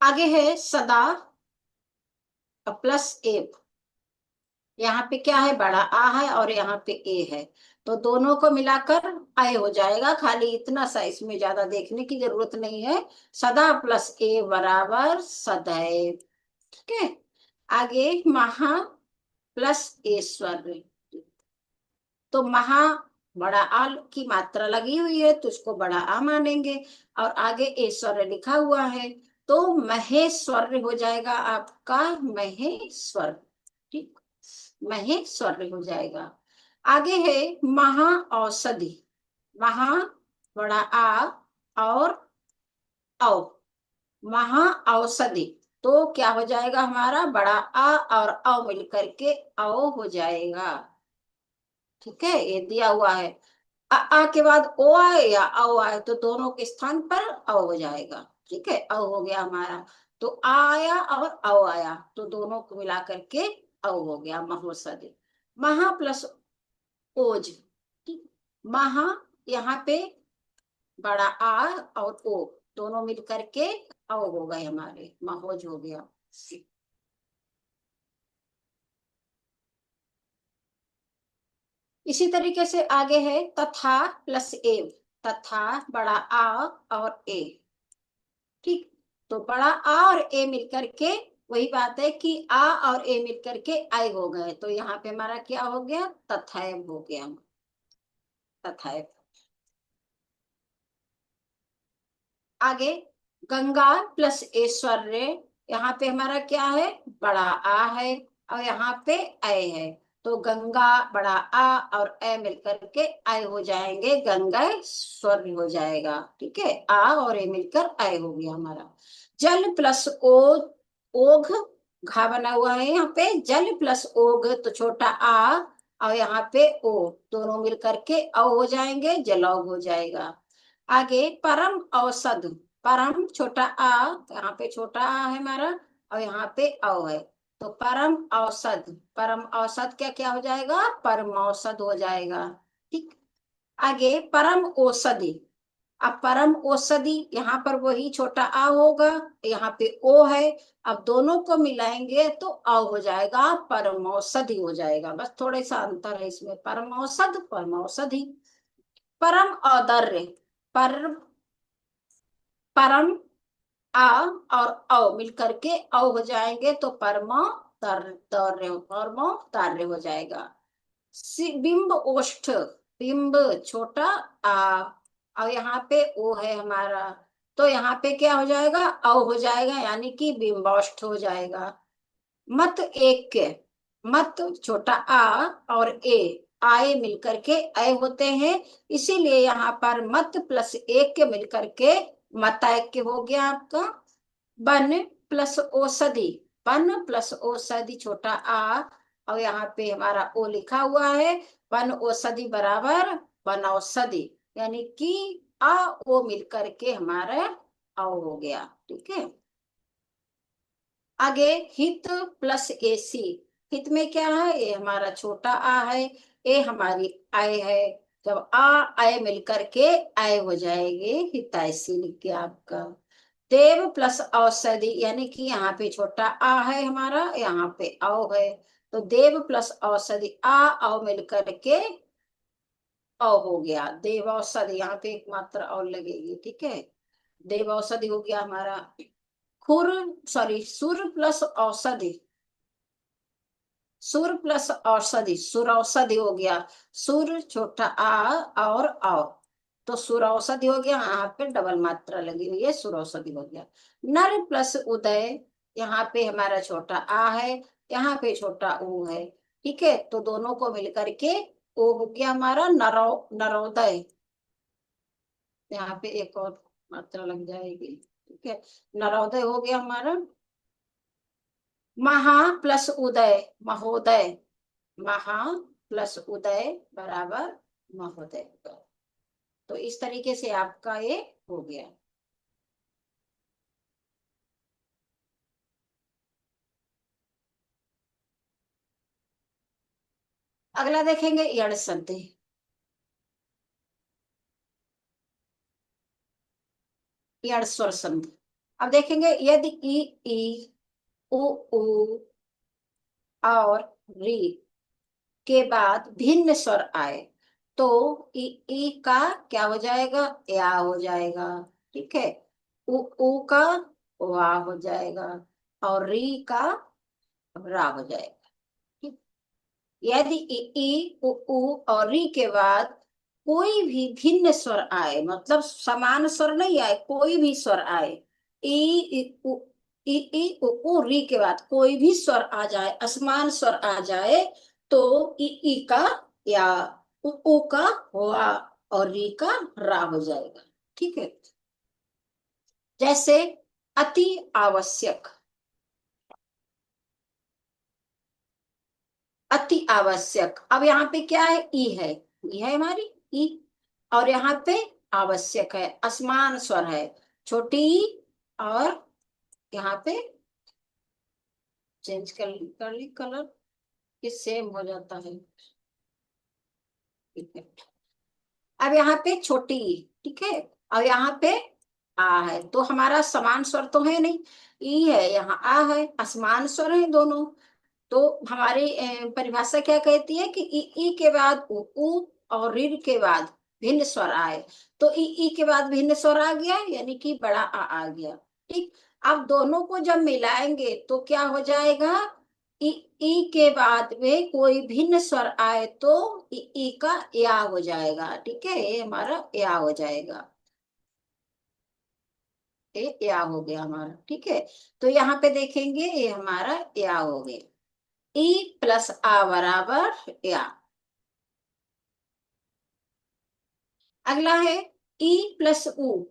आगे है सदा प्लस ए। यहाँ पे क्या है, बड़ा आ है और यहाँ पे ए है, तो दोनों को मिलाकर आय हो जाएगा। खाली इतना सा, इसमें ज्यादा देखने की जरूरत नहीं है। सदा प्लस ए बराबर सदैव, ठीक है। आगे महा प्लस ऐश्वर्य, तो महा बड़ा आ की मात्रा लगी हुई है, तो उसको बड़ा आ मानेंगे। और आगे ऐश्वर्य लिखा हुआ है, तो महेश्वर्य हो जाएगा आपका, महेश्वर, ठीक। महेश्वर्य हो जाएगा। आगे है महा औषधि। महा बड़ा आ और औ, महा औषधि, तो क्या हो जाएगा हमारा, बड़ा आ और औ मिलकर के औ हो जाएगा, ठीक है। ये दिया हुआ है। आ के बाद ओ आए या औ आए, तो दोनों के स्थान पर औ हो जाएगा, ठीक है। औ हो गया हमारा, तो आ आया और औ आया, तो दोनों को मिला करके औ हो गया महोषधि। महा प्लस ओज, ठीक। महा यहाँ पे बड़ा आ और ओ दोनों मिल करके औ हो गए हमारे, महोज हो गया। इसी तरीके से आगे है तथा प्लस एव। तथा बड़ा आ और ए, ठीक। तो बड़ा आ और ए मिलकर के, वही बात है कि आ और ए मिलकर के आय हो गए, तो यहाँ पे हमारा क्या हो गया, तथैव हो गया, तथैव। आगे गंगा प्लस ऐश्वर्य। यहाँ पे हमारा क्या है, बड़ा आ है और यहाँ पे ऐ है, तो गंगा बड़ा आ और ए मिलकर के आय हो जाएंगे, गंगा स्वर्ग हो जाएगा, ठीक है। आ और ए मिलकर आय हो गया हमारा। जल प्लस ओ, ओघ, घा बना हुआ है यहाँ पे, जल प्लस ओघ, तो छोटा आ और यहाँ पे ओ दोनों मिलकर के औ हो जाएंगे, जलौघ हो जाएगा। आगे परम औषध। परम छोटा आ, यहाँ पे छोटा आ है हमारा और यहाँ पे औ है, तो परम औषध, परम औषध क्या क्या हो जाएगा, परम औषध हो जाएगा, ठीक। आगे परम औषधि। अब परम औषधि, यहाँ पर वही छोटा आ होगा, यहाँ पे ओ है। अब दोनों को मिलाएंगे तो अ हो जाएगा, परमौषधि हो जाएगा। बस थोड़ा सा अंतर है इसमें, परमौषध परमौषधि। परम औदर्य, पर परम आ और औ मिलकर के औ हो जाएंगे तो परमो परमो तार्य हो जाएगा। बिंब ओष्ठ, बिंब छोटा आ, और यहाँ पे ओ है हमारा, तो यहाँ पे क्या हो जाएगा, औ हो जाएगा, यानी कि बिंबोष्ठ हो जाएगा। मत एक के, मत छोटा आ और ए, आए मिलकर के अय होते हैं, इसीलिए यहाँ पर मत प्लस एक के मिलकर के मतायक हो गया आपका। वन प्लस औषधि, वन प्लस औषधि छोटा आ, और यहाँ पे हमारा ओ लिखा हुआ है, वन औषधि बराबर वन औषधि, यानी कि आ ओ मिलकर के हमारा औ हो गया। ठीक है, आगे हित प्लस एसी, हित में क्या है, ए हमारा छोटा आ है, ए हमारी आय है, जब आ आय मिलकर के आय हो जाएगी, हितैषी लिख के आपका। देव प्लस औषधि, यानी कि यहाँ पे छोटा आ है हमारा, यहाँ पे औ है, तो देव प्लस औषधि आ औ मिलकर के औ हो गया, देव औषधि, यहाँ पे एक मात्रा और लगेगी। ठीक है, देव औषधि हो गया हमारा। खुर, सॉरी, सुर प्लस औषधि, सुर प्लस औषधि, सुर औषधि हो गया, सुर छोटा आ और औ, तो सुर औषधि हो गया, यहाँ पे डबल मात्रा लगी हुई है, सुर औषधि हो गया। नर प्लस उदय, यहाँ पे हमारा छोटा आ है, यहाँ पे छोटा ऊ है। ठीक है, तो दोनों को मिलकर के ओ हो गया हमारा नरोदय, यहाँ पे एक और मात्रा लग जाएगी। ठीक है, नरोदय हो गया हमारा। महा प्लस उदय महोदय, महा प्लस उदय बराबर महोदय, तो इस तरीके से आपका ये हो गया। अगला देखेंगे यण संधि। यण स्वर संधि, अब देखेंगे यदि ई ई उ ऊ और री के बाद भिन्न स्वर आए तो ई का क्या हो जाएगा, या हो जाएगा। ठीक है, उ का वा हो जाएगा, और री का रा हो जाएगा। ठीक? यदि ई उ और री के बाद कोई भी भिन्न स्वर आए, मतलब समान स्वर नहीं आए, कोई भी स्वर आए, ई उ री के बाद कोई भी स्वर आ जाए, असमान स्वर आ जाए, तो ई का या उ का हुआ और री का रा हो जाएगा। ठीक है, जैसे अति आवश्यक, अति आवश्यक, अब यहाँ पे क्या है, ई है, ई है हमारी, ई, और यहाँ पे आवश्यक है, असमान स्वर है, छोटी ई, और यहाँ पे चेंज कर ली कलर, ये सेम हो जाता है। ठीक है, अब यहाँ पे छोटी ई, ठीक है, अब यहाँ पे आ है, तो हमारा समान स्वर तो है नहीं, ई है, यहाँ आ है, असमान स्वर है दोनों, तो हमारी परिभाषा क्या कहती है कि ई के बाद उ और ऋ के बाद भिन्न स्वर आए, तो ई के बाद भिन्न स्वर आ गया, यानी कि बड़ा आ गया। ठीक, अब दोनों को जब मिलाएंगे तो क्या हो जाएगा, ई ई के बाद में कोई भिन्न स्वर आए तो ई का या हो जाएगा। ठीक है, ये हमारा या हो जाएगा, ये या हो गया हमारा। ठीक है, तो यहाँ पे देखेंगे ये हमारा या हो गया, ई प्लस आ बराबर या। अगला है ई प्लस उ,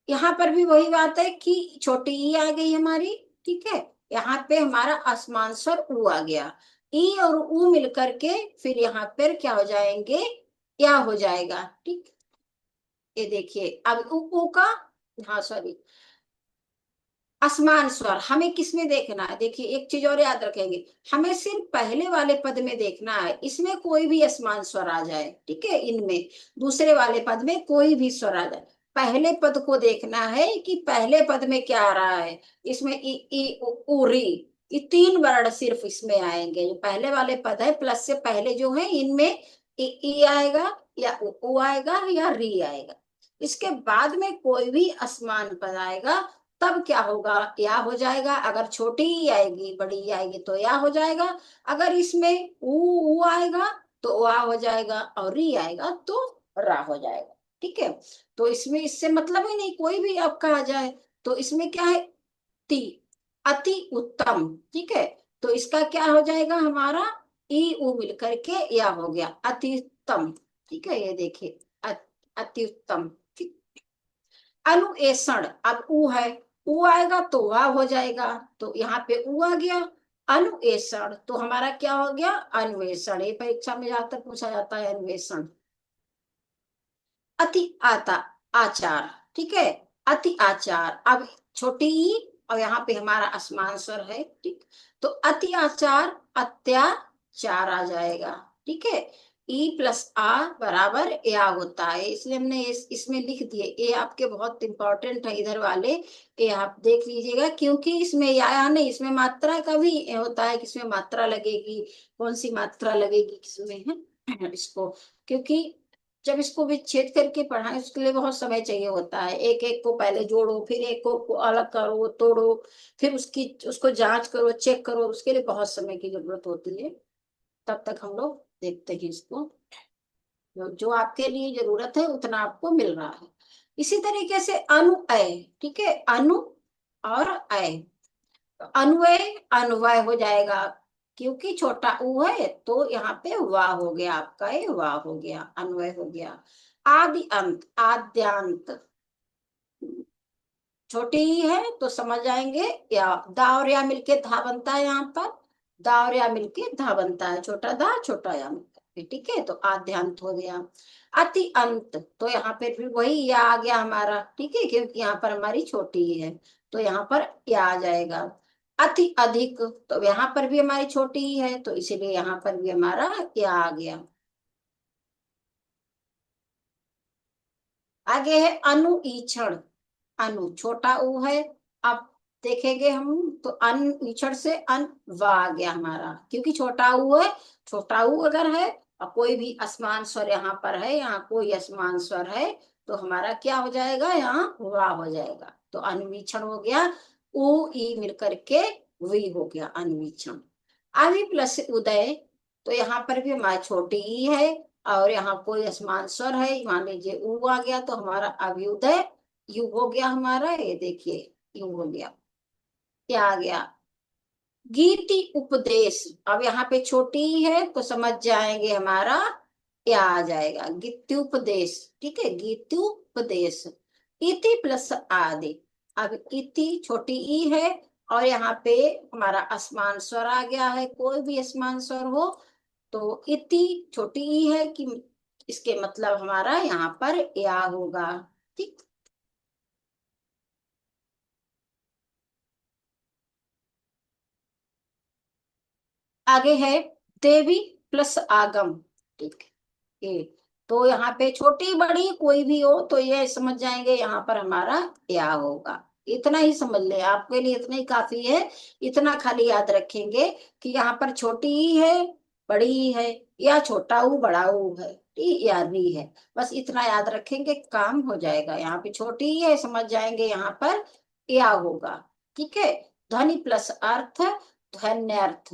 यहाँ पर भी वही बात है कि छोटी ई आ गई हमारी। ठीक है, यहाँ पे हमारा आसमान स्वर उ आ गया, ई और उ मिलकर के फिर यहाँ पर क्या हो जाएंगे, या हो जाएगा। ठीक, ये देखिए अब उ का, हाँ सॉरी, असमान स्वर हमें किस में देखना है, देखिए एक चीज और याद रखेंगे, हमें सिर्फ पहले वाले पद में देखना है, इसमें कोई भी असमान स्वर आ जाए, ठीक है, इनमें दूसरे वाले पद में कोई भी स्वर आ जाए, पहले पद को देखना है कि पहले पद में क्या आ रहा है। इसमें ई ई उ री, ये तीन वर्ण सिर्फ इसमें आएंगे, जो पहले वाले पद है प्लस से पहले जो है इनमें ई आएगा या उ आएगा या री आएगा। इसके बाद में कोई भी असमान पद आएगा तब क्या होगा, या हो जाएगा, अगर छोटी ही आएगी बड़ी आएगी तो या हो जाएगा, अगर इसमें ऊ आएगा तो आ हो जाएगा, और री आएगा तो रा हो जाएगा, ठीक है। तो इसमें इससे मतलब ही नहीं, कोई भी आपका आ जाए, तो इसमें क्या है, ति, अति उत्तम, ठीक है। तो इसका क्या हो जाएगा हमारा, ई उ मिलकर के या हो गया अति उत्तम, ठीक है, ये देखिए अति उत्तम, ठीक। अनुएषण, अब उ है, उ आएगा तो वा हो जाएगा, तो यहाँ पे उ आ गया, अनुएषण तो हमारा क्या हो गया, अन्वेषण, ये परीक्षा में ज्यादातर पूछा जाता है अन्वेषण। अति आता, आचार, ठीक है, अति आचार, अब छोटी ई और यहाँ पे हमारा असमान स्वर है, ठीक। तो अति आचार अत्याचार आ जाएगा, ठीक है। ई प्लस आ बराबर या होता है, इसलिए हमने इसमें लिख दिए, ये आपके बहुत इंपॉर्टेंट है इधर वाले, ये आप देख लीजिएगा, क्योंकि इसमें या नहीं, इसमें मात्रा का भी होता है, किसमें मात्रा लगेगी, कौन सी मात्रा लगेगी किसमें है इसको, क्योंकि जब इसको विच्छेद करके पढ़ाएं उसके लिए बहुत समय चाहिए होता है, एक एक को पहले जोड़ो, फिर एक को अलग करो तोड़ो, फिर उसकी उसको जांच करो चेक करो, उसके लिए बहुत समय की जरूरत होती है। तब तक हम लोग देखते हैं इसको, जो आपके लिए जरूरत है उतना आपको मिल रहा है। इसी तरीके से अनु अय, ठीक है, अनु और अय, अन्वय अन्वय हो जाएगा, क्योंकि छोटा ऊ है तो यहाँ पे वाह हो गया, आपका ये वाह हो गया, अन्वय हो गया। आदि अंत, आद्यांत, छोटी ही है तो समझ जाएंगे, या दा और या मिलके धा बनता है, यहाँ पर दा और या मिलके धा बनता है, छोटा दा छोटा या मिलकर, ठीक है, तो आद्यांत हो गया। अति अंत, तो यहाँ पे फिर वही या आ गया हमारा, ठीक है, क्योंकि यहाँ पर हमारी छोटी ही है तो यहाँ पर या आ जाएगा। अति अधिक, तो यहाँ पर भी हमारी छोटी ही है तो इसीलिए यहाँ पर भी हमारा या आ गया। आगे है अनुईक्षण, अनु छोटा ऊ है, अब देखेंगे हम तो अनुईक्षण से अन वा आ गया हमारा, क्योंकि छोटा ऊ है, छोटा ऊ अगर है और कोई भी असमान स्वर यहाँ पर है, यहाँ कोई असमान स्वर है तो हमारा क्या हो जाएगा, यहाँ वा हो जाएगा, तो अनुवीक्षण हो गया, उ ई मिलकर के वी हो गया अनुवीक्षण। आदि प्लस उदय, तो यहाँ पर भी हमारी छोटी ई है और यहाँ कोई असमान स्वर है, मान लीजिए ऊ आ गया तो हमारा अभ्युदय यू हो गया हमारा, ये देखिए यू हो गया, क्या आ गया, गीति उपदेश, अब यहाँ पे छोटी ही है तो समझ जाएंगे हमारा क्या आ जाएगा, गीत्युपदेश, ठीक है, गीत्युपदेश। इति प्लस आदि, अब इति छोटी ई है और यहाँ पे हमारा असमान स्वर आ गया है, कोई भी असमान स्वर हो तो इति छोटी ई है कि इसके मतलब हमारा यहाँ पर या होगा, ठीक। आगे है देवी प्लस आगम, ठीक है, तो यहाँ पे छोटी बड़ी कोई भी हो तो ये समझ जाएंगे यहाँ पर हमारा या होगा, इतना ही समझ ले, आपके लिए इतना ही काफी है, इतना खाली याद रखेंगे कि यहाँ पर छोटी ही है बड़ी ही है, या छोटा ऊ बड़ा ऊ है, ठीक, या री है, बस इतना याद रखेंगे काम हो जाएगा, यहाँ पे छोटी ही है समझ जाएंगे यहाँ पर या होगा, ठीक है। ध्वनि प्लस अर्थ, ध्वन्यर्थ,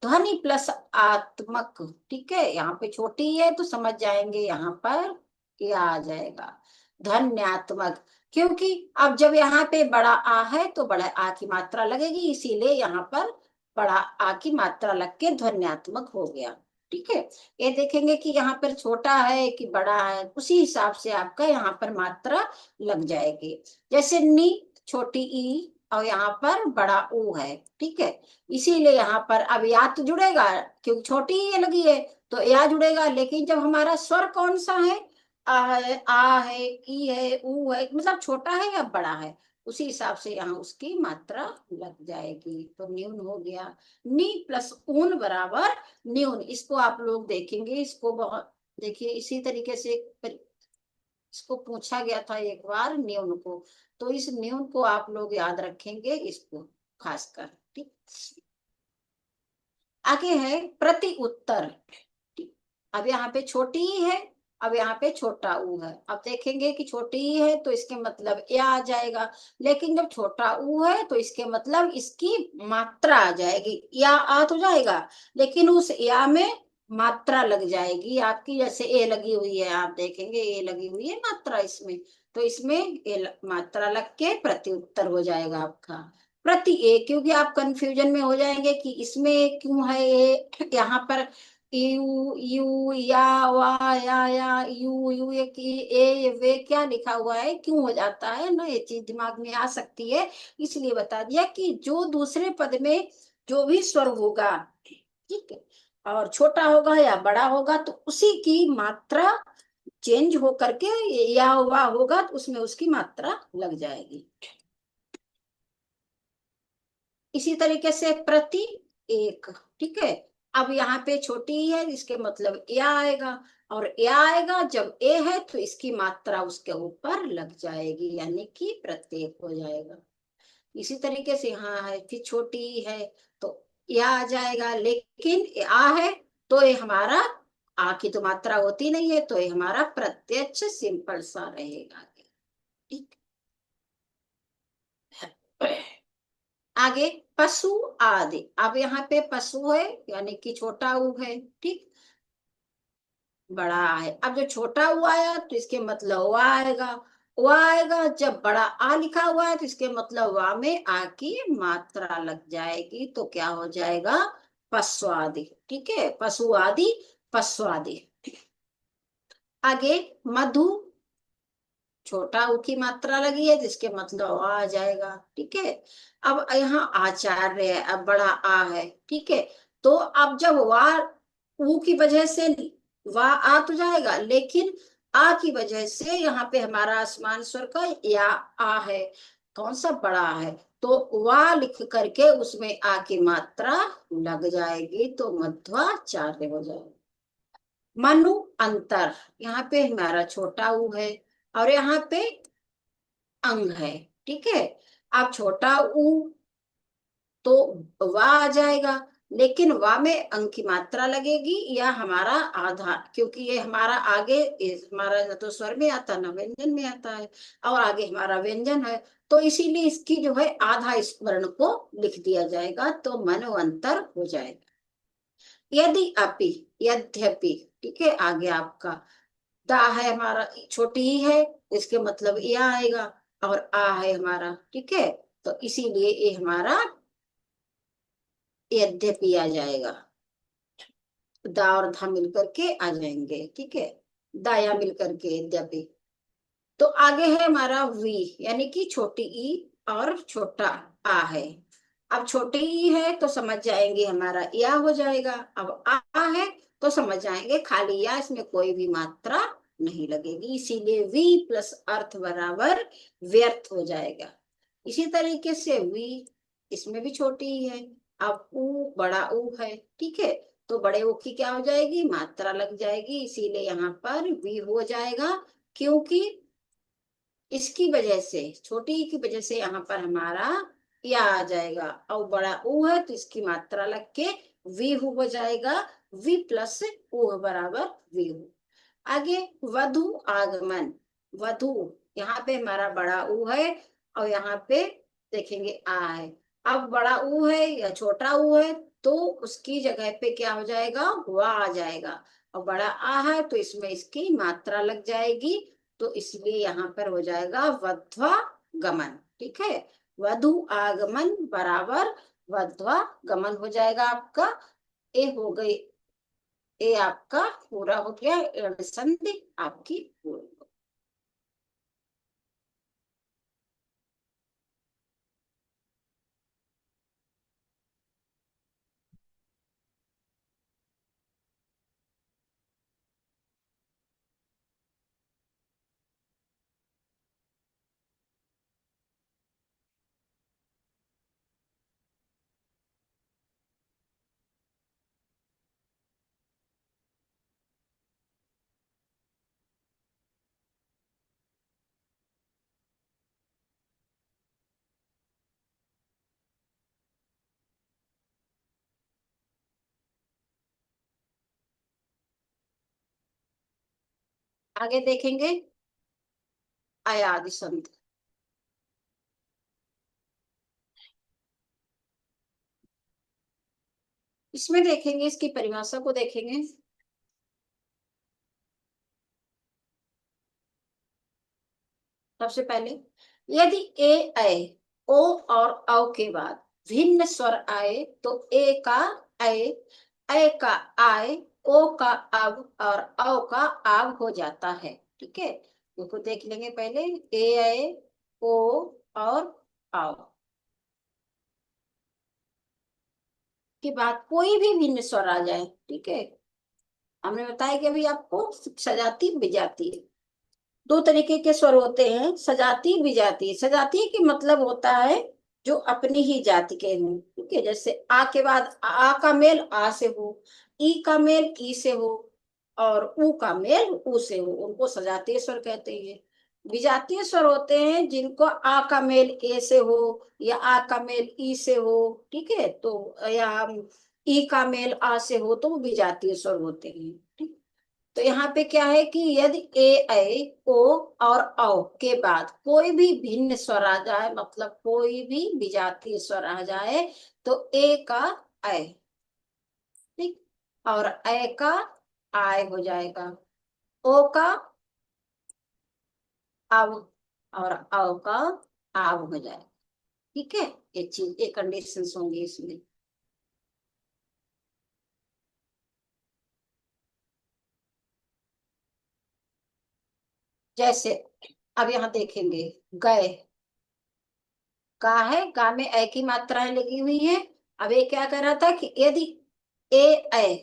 ध्वनि प्लस आत्मक, ठीक है, यहाँ पे छोटी है तो समझ जाएंगे यहाँ पर ये आ जाएगा धन्यात्मक, क्योंकि अब जब यहाँ पे बड़ा आ है तो बड़ा आ की मात्रा लगेगी, इसीलिए यहाँ पर बड़ा आ की मात्रा लग के ध्वन्यात्मक हो गया, ठीक है। ये देखेंगे कि यहाँ पर छोटा है कि बड़ा है, उसी हिसाब से आपका यहाँ पर मात्रा लग जाएगी, जैसे नी छोटी ई और यहाँ पर बड़ा ऊ है, ठीक है, इसीलिए यहाँ पर अब या तो जुड़ेगा, क्योंकि छोटी ही लगी है तो या जुड़ेगा, लेकिन जब हमारा स्वर कौन सा है, आ है, आ है, ई है, ऊ है, मतलब छोटा है या बड़ा है, उसी हिसाब से यहाँ उसकी मात्रा लग जाएगी। तो न्यून हो गया। नी प्लस ऊन बराबर न्यून। इसको आप लोग देखेंगे, इसको बहुत देखिए इसी तरीके से इसको पूछा गया था एक बार न्यून को। तो इस न्यून को आप लोग याद रखेंगे इसको खासकर। ठीक। आगे है प्रति उत्तर। ठीक। अब यहाँ पे छोटी ही है, अब यहाँ पे छोटा ऊ है। अब देखेंगे कि छोटी ही है तो इसके मतलब या आ जाएगा, लेकिन जब छोटा ऊ है तो इसके मतलब इसकी मात्रा आ जाएगी। या आ तो जाएगा, लेकिन उस या में मात्रा लग जाएगी आपकी। जैसे ए लगी हुई है, आप देखेंगे ए लगी हुई है मात्रा इसमें, तो इसमें मात्रा लग के प्रति उत्तर हो जाएगा आपका प्रति एक। क्योंकि आप कंफ्यूजन में हो जाएंगे कि इसमें क्यों है ये, यहाँ पर यू यू या वा या यू ये कि ए वे क्या लिखा हुआ है, क्यों हो जाता है ना, ये चीज दिमाग में आ सकती है। इसलिए बता दिया कि जो दूसरे पद में जो भी स्वर होगा, ठीक है, और छोटा होगा या बड़ा होगा तो उसी की मात्रा चेंज हो करके या वा होगा तो उसमें उसकी मात्रा लग जाएगी। इसी तरीके से प्रति एक। ठीक है। अब यहाँ पे छोटी है, इसके मतलब या आएगा, और या आएगा जब ए है तो इसकी मात्रा उसके ऊपर लग जाएगी, यानी कि प्रत्येक हो जाएगा। इसी तरीके से यहाँ है कि छोटी है तो या आ जाएगा, लेकिन आ है तो ये हमारा आ की तो मात्रा होती नहीं है, तो ये हमारा प्रत्यक्ष सिंपल सा रहेगा। ठीक। आगे पशु आदि। अब यहाँ पे पशु है यानी कि छोटा ऊ है। ठीक। बड़ा है, अब जो छोटा ऊ आया तो इसके मतलब वा आएगा। वा आएगा जब बड़ा आ लिखा हुआ है तो इसके मतलब वा में आ की मात्रा लग जाएगी, तो क्या हो जाएगा पशु आदि। ठीक है, पशु आदि पशु आदि। आगे मधु, छोटा ऊ की मात्रा लगी है जिसके मतलब आ जाएगा। ठीक है। अब यहाँ आचार्य है, अब बड़ा आ है। ठीक है। तो अब जब वा ऊ की वजह से वा आ तो जाएगा, लेकिन आ की वजह से यहाँ पे हमारा आसमान स्वर का या आ है, कौन सा बड़ा है, तो वा लिख करके उसमें आ की मात्रा लग जाएगी, तो मध्वाचार्य हो जाएगा। मनु अंतर, यहाँ पे हमारा छोटा ऊ है और यहाँ पे अंग है। ठीक है। अब छोटा ऊ तो वा आ जाएगा, लेकिन वा में अंग की मात्रा लगेगी या हमारा आधा, क्योंकि ये हमारा आगे हमारा न तो स्वर में आता ना व्यंजन में आता है, और आगे हमारा व्यंजन है, तो इसीलिए इसकी जो है आधा इस वर्ण को लिख दिया जाएगा, तो मनवंतर हो जाएगा। यदि अपि, यद्यपि। ठीक है। आगे आपका दा है हमारा, छोटी ही है, इसके मतलब यह आएगा, और आ है हमारा। ठीक है। तो इसीलिए ये हमारा यद्यपि आ जाएगा। दा और धा मिलकर के आ जाएंगे। ठीक है। दाया मिलकर के यद्यपि। तो आगे है हमारा वी, यानी कि छोटी ई और छोटा आ है। अब छोटी ई है तो समझ जाएंगे हमारा या हो जाएगा। अब आ है तो समझ जाएंगे खाली या, इसमें कोई भी मात्रा नहीं लगेगी, इसीलिए वी प्लस अर्थ बराबर व्यर्थ हो जाएगा। इसी तरीके से वी, इसमें भी छोटी ही है। अब ऊ बड़ा ऊ है। ठीक है। तो बड़े ऊ की क्या हो जाएगी, मात्रा लग जाएगी, इसीलिए यहाँ पर वी हो जाएगा। क्योंकि इसकी वजह से, छोटी की वजह से यहाँ पर हमारा या आ जाएगा, और बड़ा ऊ है तो इसकी मात्रा लग के वी हो जाएगा। वी प्लस ऊ बराबर वी हो। आगे वधु आगमन। वधु, यहाँ पे हमारा बड़ा ऊ है और यहाँ पे देखेंगे आ है। अब बड़ा ऊ है या छोटा ऊ है तो उसकी जगह पे क्या हो जाएगा, वा आ जाएगा, और बड़ा आ है तो इसमें इसकी मात्रा लग जाएगी, तो इसलिए यहाँ पर हो जाएगा वध्वा गमन। ठीक है। वधु आगमन बराबर वध्वा गमन हो जाएगा आपका। ए हो गई, ये आपका पूरा हो गया, संधि आपकी पूरी। आगे देखेंगे अयादि संधि। इसमें देखेंगे, इसकी परिभाषा को देखेंगे। सबसे पहले, यदि ए आए, ओ और औ के बाद भिन्न स्वर आए तो ए का आए, ए का आए, ओ का अब और औ का आव हो जाता है। ठीक है, देखो देख लेंगे पहले, ए आए, ओ और औ के बाद कोई भी भिन्न स्वर आ जाए। ठीक है, हमने बताया कि अभी आपको सजाती विजाती दो तरीके के स्वर होते हैं, सजाती विजाती। सजाती के मतलब होता है जो अपनी ही जाति के हों। ठीक है, जैसे आ के बाद आ का मेल आ से हो, ई का मेल ई से हो, और ऊ का मेल ऊ से हो, उनको सजातीय स्वर कहते हैं। विजातीय स्वर होते हैं जिनको आ का मेल ए से हो, या आ का मेल ई से हो। ठीक है, तो या ई का मेल आ से हो, तो वो विजातीय स्वर होते हैं। ठीक, तो यहाँ पे क्या है कि यदि ए ऐ ओ और औ के बाद कोई भी भिन्न स्वर आ जाए, मतलब कोई भी विजातीय स्वर आ जाए, तो ए का ऐ, ठीक, और ऐ का आय हो जाएगा, ओ का आव, और औ का आव हो जाएगा। ठीक है, ये चीज, ये कंडीशंस होंगी इसमें। जैसे अब यहाँ देखेंगे, गए, का है, गा में ए की मात्राएं लगी हुई है। अब ये क्या कर रहा था कि यदि ए ऐ,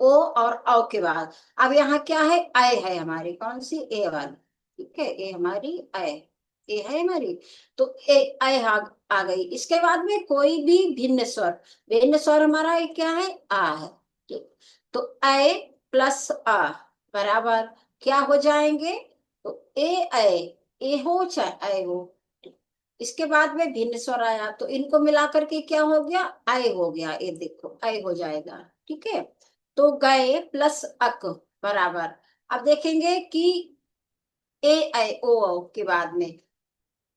ओ और औ के बाद, अब यहाँ क्या है, ऐ है हमारी, कौन सी, ए वाली। ठीक है, ए हमारी ऐ, ए है हमारी, तो ए ऐ आ गई। इसके बाद में कोई भी भिन्न स्वर, भिन्न स्वर हमारा ये क्या है, आ है। ठीक, तो ऐ प्लस आ बराबर क्या हो जाएंगे, तो ए ऐ, ए हो चाहे ऐ हो। इसके बाद में भिन्न स्वर आया तो इनको मिलाकर के क्या हो गया, आय हो गया, ये देखो आय हो जाएगा। ठीक है, तो गए प्लस अक बराबर, अब देखेंगे कि ए आय ओ औ के बाद में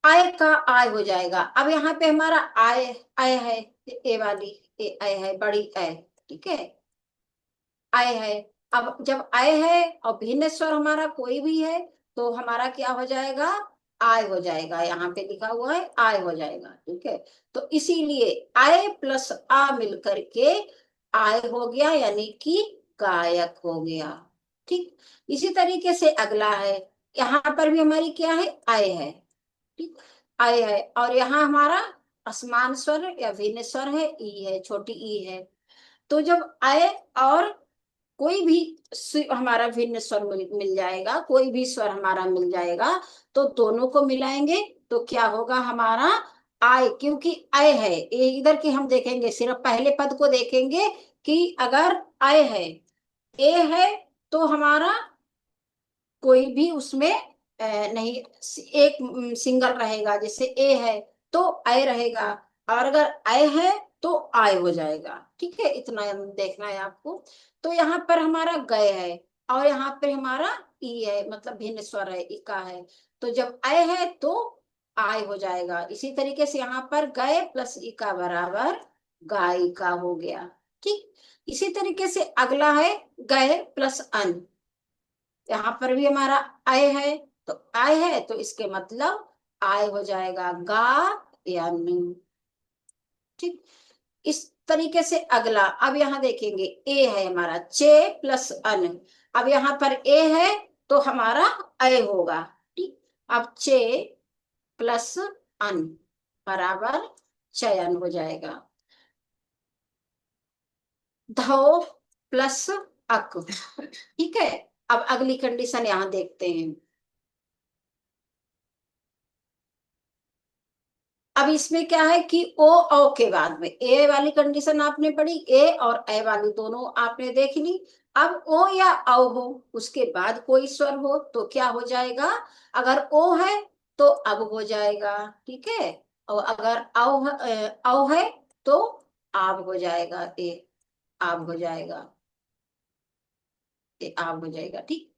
आय का आय हो जाएगा। अब यहाँ पे हमारा आय, आय है, ए वाली ए आय है, बड़ी आय। ठीक है, आय है। अब जब आय है और भिन्न स्वर हमारा कोई भी है, तो हमारा क्या हो जाएगा, आय हो जाएगा। यहाँ पे लिखा हुआ है आय हो जाएगा। ठीक है, तो इसीलिए आय प्लस आ मिलकर के आय हो गया, यानी कि गायक हो गया। ठीक, इसी तरीके से अगला है, यहाँ पर भी हमारी क्या है, आय है। ठीक, आय है, और यहाँ हमारा असमान स्वर या भिन्न स्वर है, ई है, छोटी ई है। तो जब आय और कोई भी हमारा भिन्न स्वर मिल जाएगा, कोई भी स्वर हमारा मिल जाएगा, तो दोनों को मिलाएंगे तो क्या होगा हमारा, आय। क्योंकि आय है, ये इधर की हम देखेंगे, सिर्फ पहले पद को देखेंगे कि अगर आय है, ए है, तो हमारा कोई भी उसमें नहीं, एक सिंगल रहेगा। जैसे ए है तो आय रहेगा, और अगर आय है तो आय हो जाएगा। ठीक है, इतना देखना है आपको। तो यहाँ पर हमारा गए है, और यहाँ पे हमारा ई है, मतलब भिन्न स्वर है, इका है। तो जब आय है तो आय हो जाएगा। इसी तरीके से यहाँ पर गए प्लस इका बराबर गायिका हो गया। ठीक, इसी तरीके से अगला है गए प्लस अन। यहाँ पर भी हमारा आय है, तो आय है तो इसके मतलब आय हो जाएगा गा या नी। ठीक, इस तरीके से अगला, अब यहाँ देखेंगे ए है हमारा, चे प्लस अन। अब यहाँ पर ए है तो हमारा अय होगा। ठीक, अब चे प्लस अन बराबर चयन हो जाएगा। धो प्लस अक। ठीक है, अब अगली कंडीशन यहाँ देखते हैं। अब इसमें क्या है कि ओ औ के बाद में ए वाली कंडीशन आपने पढ़ी, ए और ए वाली दोनों आपने देख ली। अब ओ या औ हो, उसके बाद कोई स्वर हो तो क्या हो जाएगा, अगर ओ है तो अब हो जाएगा। ठीक है, और अगर औ है तो आब हो जाएगा, ए आब हो जाएगा, ए आब हो जाएगा। ठीक,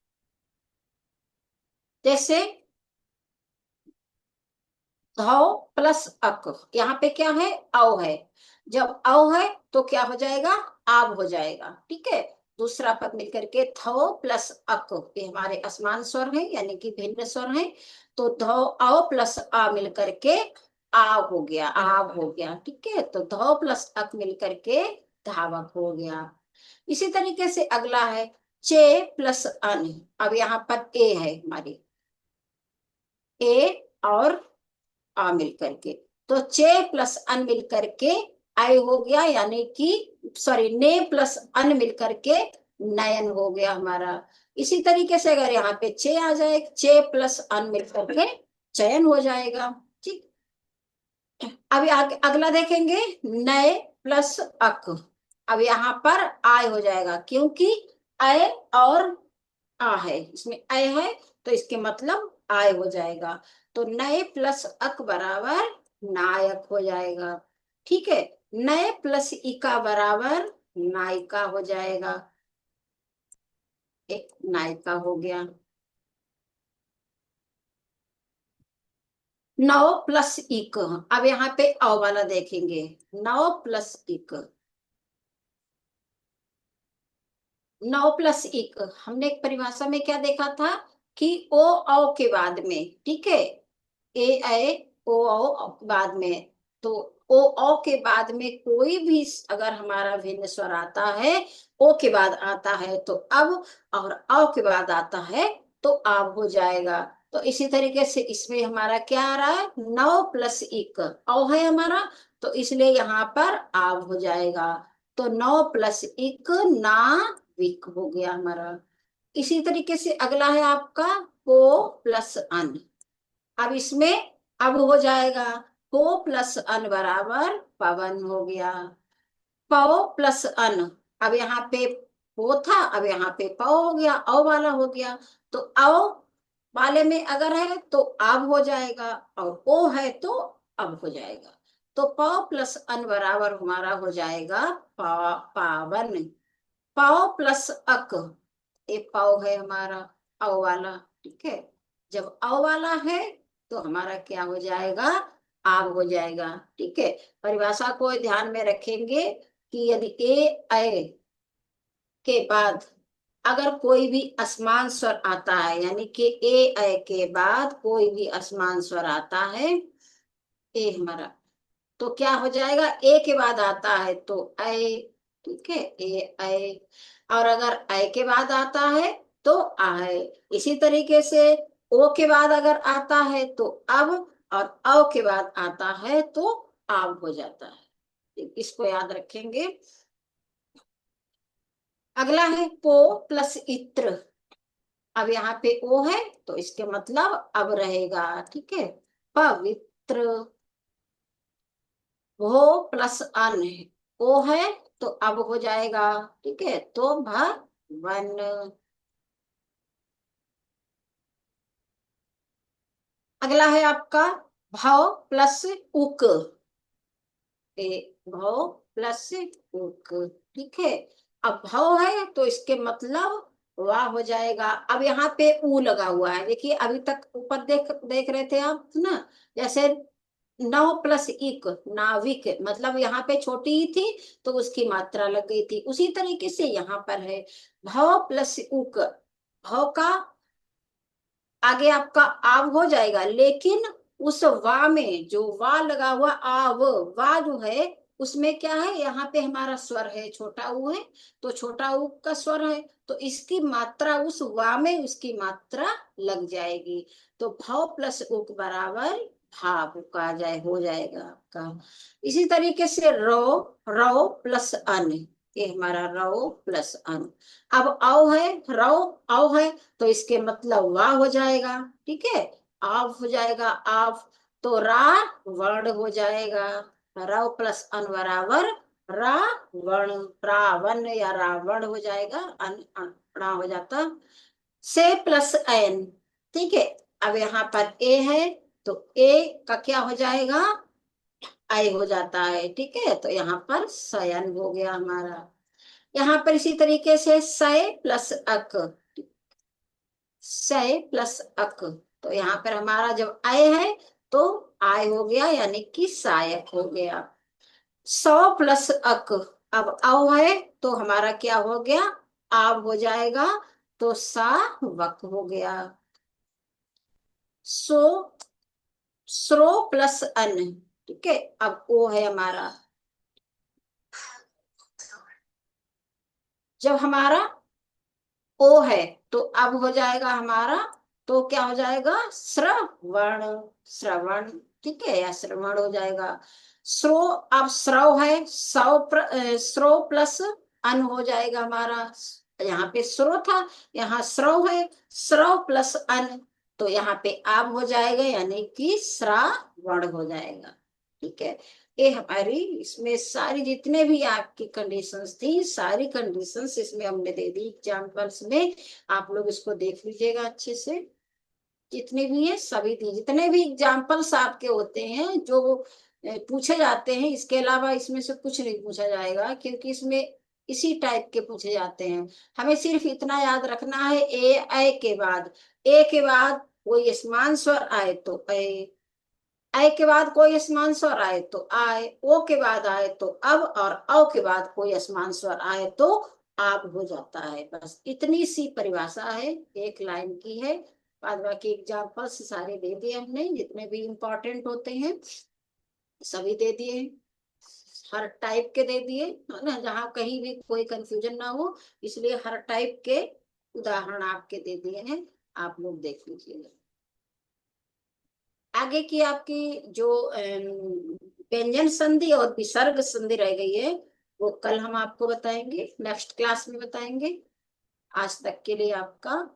जैसे धौ प्लस अक, यहाँ पे क्या है, औ है। जब औ है तो क्या हो जाएगा, आब हो जाएगा। ठीक है, दूसरा पद मिलकर के थो प्लस अक, ये हमारे असमान स्वर हैं, यानी कि भिन्न स्वर हैं। तो धो औ प्लस आ मिलकर के आब हो गया, आब हो गया। ठीक है, तो धो प्लस अक मिलकर के धावक हो गया। इसी तरीके से अगला है चे प्लस अन। अब यहाँ पर ए है हमारी, ए और आ मिल करके, तो चे प्लस अन मिल करके आई हो गया, यानी कि सॉरी ने प्लस अन मिल करके नयन हो गया हमारा। इसी तरीके से अगर यहाँ पे चे आ जाए, चे प्लस अन मिल करके चयन हो जाएगा। ठीक, अभी आगे अगला देखेंगे, नए प्लस अक। अब यहाँ पर आय हो जाएगा, क्योंकि अय और आ है, इसमें अय है तो इसके मतलब आय हो जाएगा। तो नए प्लस अक बराबर नायक हो जाएगा। ठीक है, नए प्लस इका बराबर नायिका हो जाएगा, एक नायिका हो गया। नौ प्लस इक, अब यहाँ पे औ वाला देखेंगे, नौ प्लस इक, नौ प्लस एक, हमने एक परिभाषा में क्या देखा था कि ओ औ के बाद में, ठीक है, ए ए ओ औ बाद में, तो ओ औ के बाद में कोई भी अगर हमारा भिन्न स्वर आता है, ओ के बाद आता है तो अब, और औ के बाद आता है तो आब हो जाएगा। तो इसी तरीके से इसमें हमारा क्या आ रहा है, नौ प्लस एक औ है हमारा, तो इसलिए यहाँ पर आब हो जाएगा। तो नौ प्लस एक ना विक हो गया हमारा। इसी तरीके से अगला है आपका को प्लस अन। अब इसमें अब हो जाएगा को प्लस अन बराबर पवन हो गया। पौ प्लस अन, अब यहाँ पे पो था, अब यहाँ पे पौ हो गया, औ वाला हो गया। तो औ वाले में अगर है तो अब हो जाएगा, और ओ है तो अब हो जाएगा। तो पौ प्लस अन बराबर हमारा हो जाएगा पावन। पाओ प्लस अक, ये पाओ है हमारा औ वाला। ठीक है, जब औ वाला है तो हमारा क्या हो जाएगा, आब हो जाएगा। ठीक है, परिभाषा को ध्यान में रखेंगे कि यदि ए ऐ के बाद अगर कोई भी असमान स्वर आता है, यानी कि ए ऐ के बाद कोई भी असमान स्वर आता है, ए हमारा, तो क्या हो जाएगा, ए के बाद आता है तो ऐ। ठीक है, ए ऐ, और अगर ऐ के बाद आता है तो आय। इसी तरीके से ओ के बाद अगर आता है तो अब, और औ के बाद आता है तो आब हो जाता है। इसको याद रखेंगे। अगला है पो प्लस इत्र। अब यहाँ पे ओ है तो इसके मतलब अब रहेगा। ठीक है, पवित्र। वो प्लस अन है, ओ है तो अब हो जाएगा। ठीक है, तो भवन। अगला है आपका भव प्लस उक, ए भव प्लस उक। ठीक है, अब भव है तो इसके मतलब वाह हो जाएगा। अब यहाँ पे ऊ लगा हुआ है, देखिए अभी तक ऊपर देख देख रहे थे आप ना, जैसे नौ प्लस इक नाविक, मतलब यहाँ पे छोटी ही थी तो उसकी मात्रा लग गई थी। उसी तरीके से यहाँ पर है भव प्लस उक, भव का आगे आपका आव हो जाएगा, लेकिन उस वा में जो वा लगा हुआ आव, वा जो है उसमें क्या है, यहाँ पे हमारा स्वर है छोटा ऊ है, तो छोटा ऊ का स्वर है, तो इसकी मात्रा उस वा में उसकी मात्रा लग जाएगी। तो भाव प्लस उक बराबर भाव का जाए हो जाएगा आपका। इसी तरीके से रो, रो प्लस अन, ये हमारा रो प्लस अन। अब औ है, रो औ है तो इसके मतलब वाह हो जाएगा। ठीक है, आव हो जाएगा आव, तो रा वर्ण हो जाएगा। र प्लस अन बराबर रावण, रावण या रावण हो जाएगा, रा हो जाता। से प्लस एन। ठीक है, अब यहाँ पर ए है तो ए का क्या हो जाएगा, आई हो जाता है। ठीक है, तो यहाँ पर शयन हो गया हमारा। यहाँ पर इसी तरीके से सय प्लस अक, सय प्लस अक, तो यहाँ पर हमारा जब आय है तो आय हो गया, यानी कि सहायक हो गया। 100 प्लस अक, अब अव है तो हमारा क्या हो गया, आव हो जाएगा, तो सा वक हो गया। सो स्रो प्लस अन, ठीक है, अब ओ है हमारा, जब हमारा ओ है तो अब हो जाएगा हमारा, तो क्या हो जाएगा, श्रवण, श्रवण, ठीक है, या श्रवण हो जाएगा। श्रो, अब श्रव है, श्रो प्लस अन हो जाएगा हमारा, यहाँ पे श्रो था, यहाँ श्रव है, श्रव प्लस अन, तो यहाँ पे आब हो जाएगा, यानी कि श्रावण हो जाएगा, ठीक है। ये हमारी इसमें सारी जितने भी आपकी कंडीशंस थी, सारी कंडीशंस इसमें हमने दे दी एग्जाम्पल्स में। आप लोग इसको देख लीजिएगा अच्छे से, जितने भी है सभी थी, जितने भी एग्जाम्पल्स आपके होते हैं जो पूछे जाते हैं, इसके अलावा इसमें से कुछ नहीं पूछा जाएगा, क्योंकि इसमें इसी टाइप के पूछे जाते हैं। हमें सिर्फ इतना याद रखना है, ए के बाद कोई समान स्वर आए तो ए, आय के बाद कोई असमान स्वर आए तो आय, ओ के बाद आए तो अब, और औ के बाद कोई असमान स्वर आए तो आप हो जाता है। बस इतनी सी परिभाषा है, एक लाइन की है। बाद बाकी एग्जाम्पल्स सारे दे दिए हमने, जितने भी इंपॉर्टेंट होते हैं सभी दे दिए, हर टाइप के दे दिए, है ना, जहाँ कहीं भी कोई कंफ्यूजन ना हो, इसलिए हर टाइप के उदाहरण आपके दे दिए हैं, आप लोग देख लीजिएगा। आगे की आपकी जो व्यंजन संधि और विसर्ग संधि रह गई है, वो कल हम आपको बताएंगे, नेक्स्ट क्लास में बताएंगे। आज तक के लिए आपका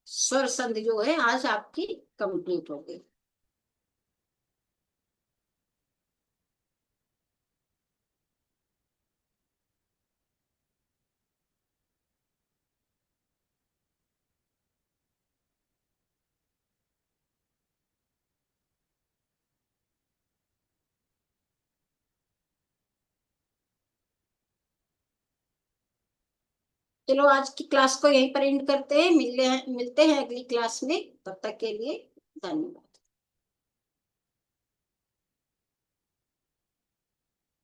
स्वर संधि जो है आज आपकी कंप्लीट हो गई। चलो आज की क्लास को यहीं पर एंड करते हैं, मिलते हैं अगली क्लास में, तब तक के लिए धन्यवाद।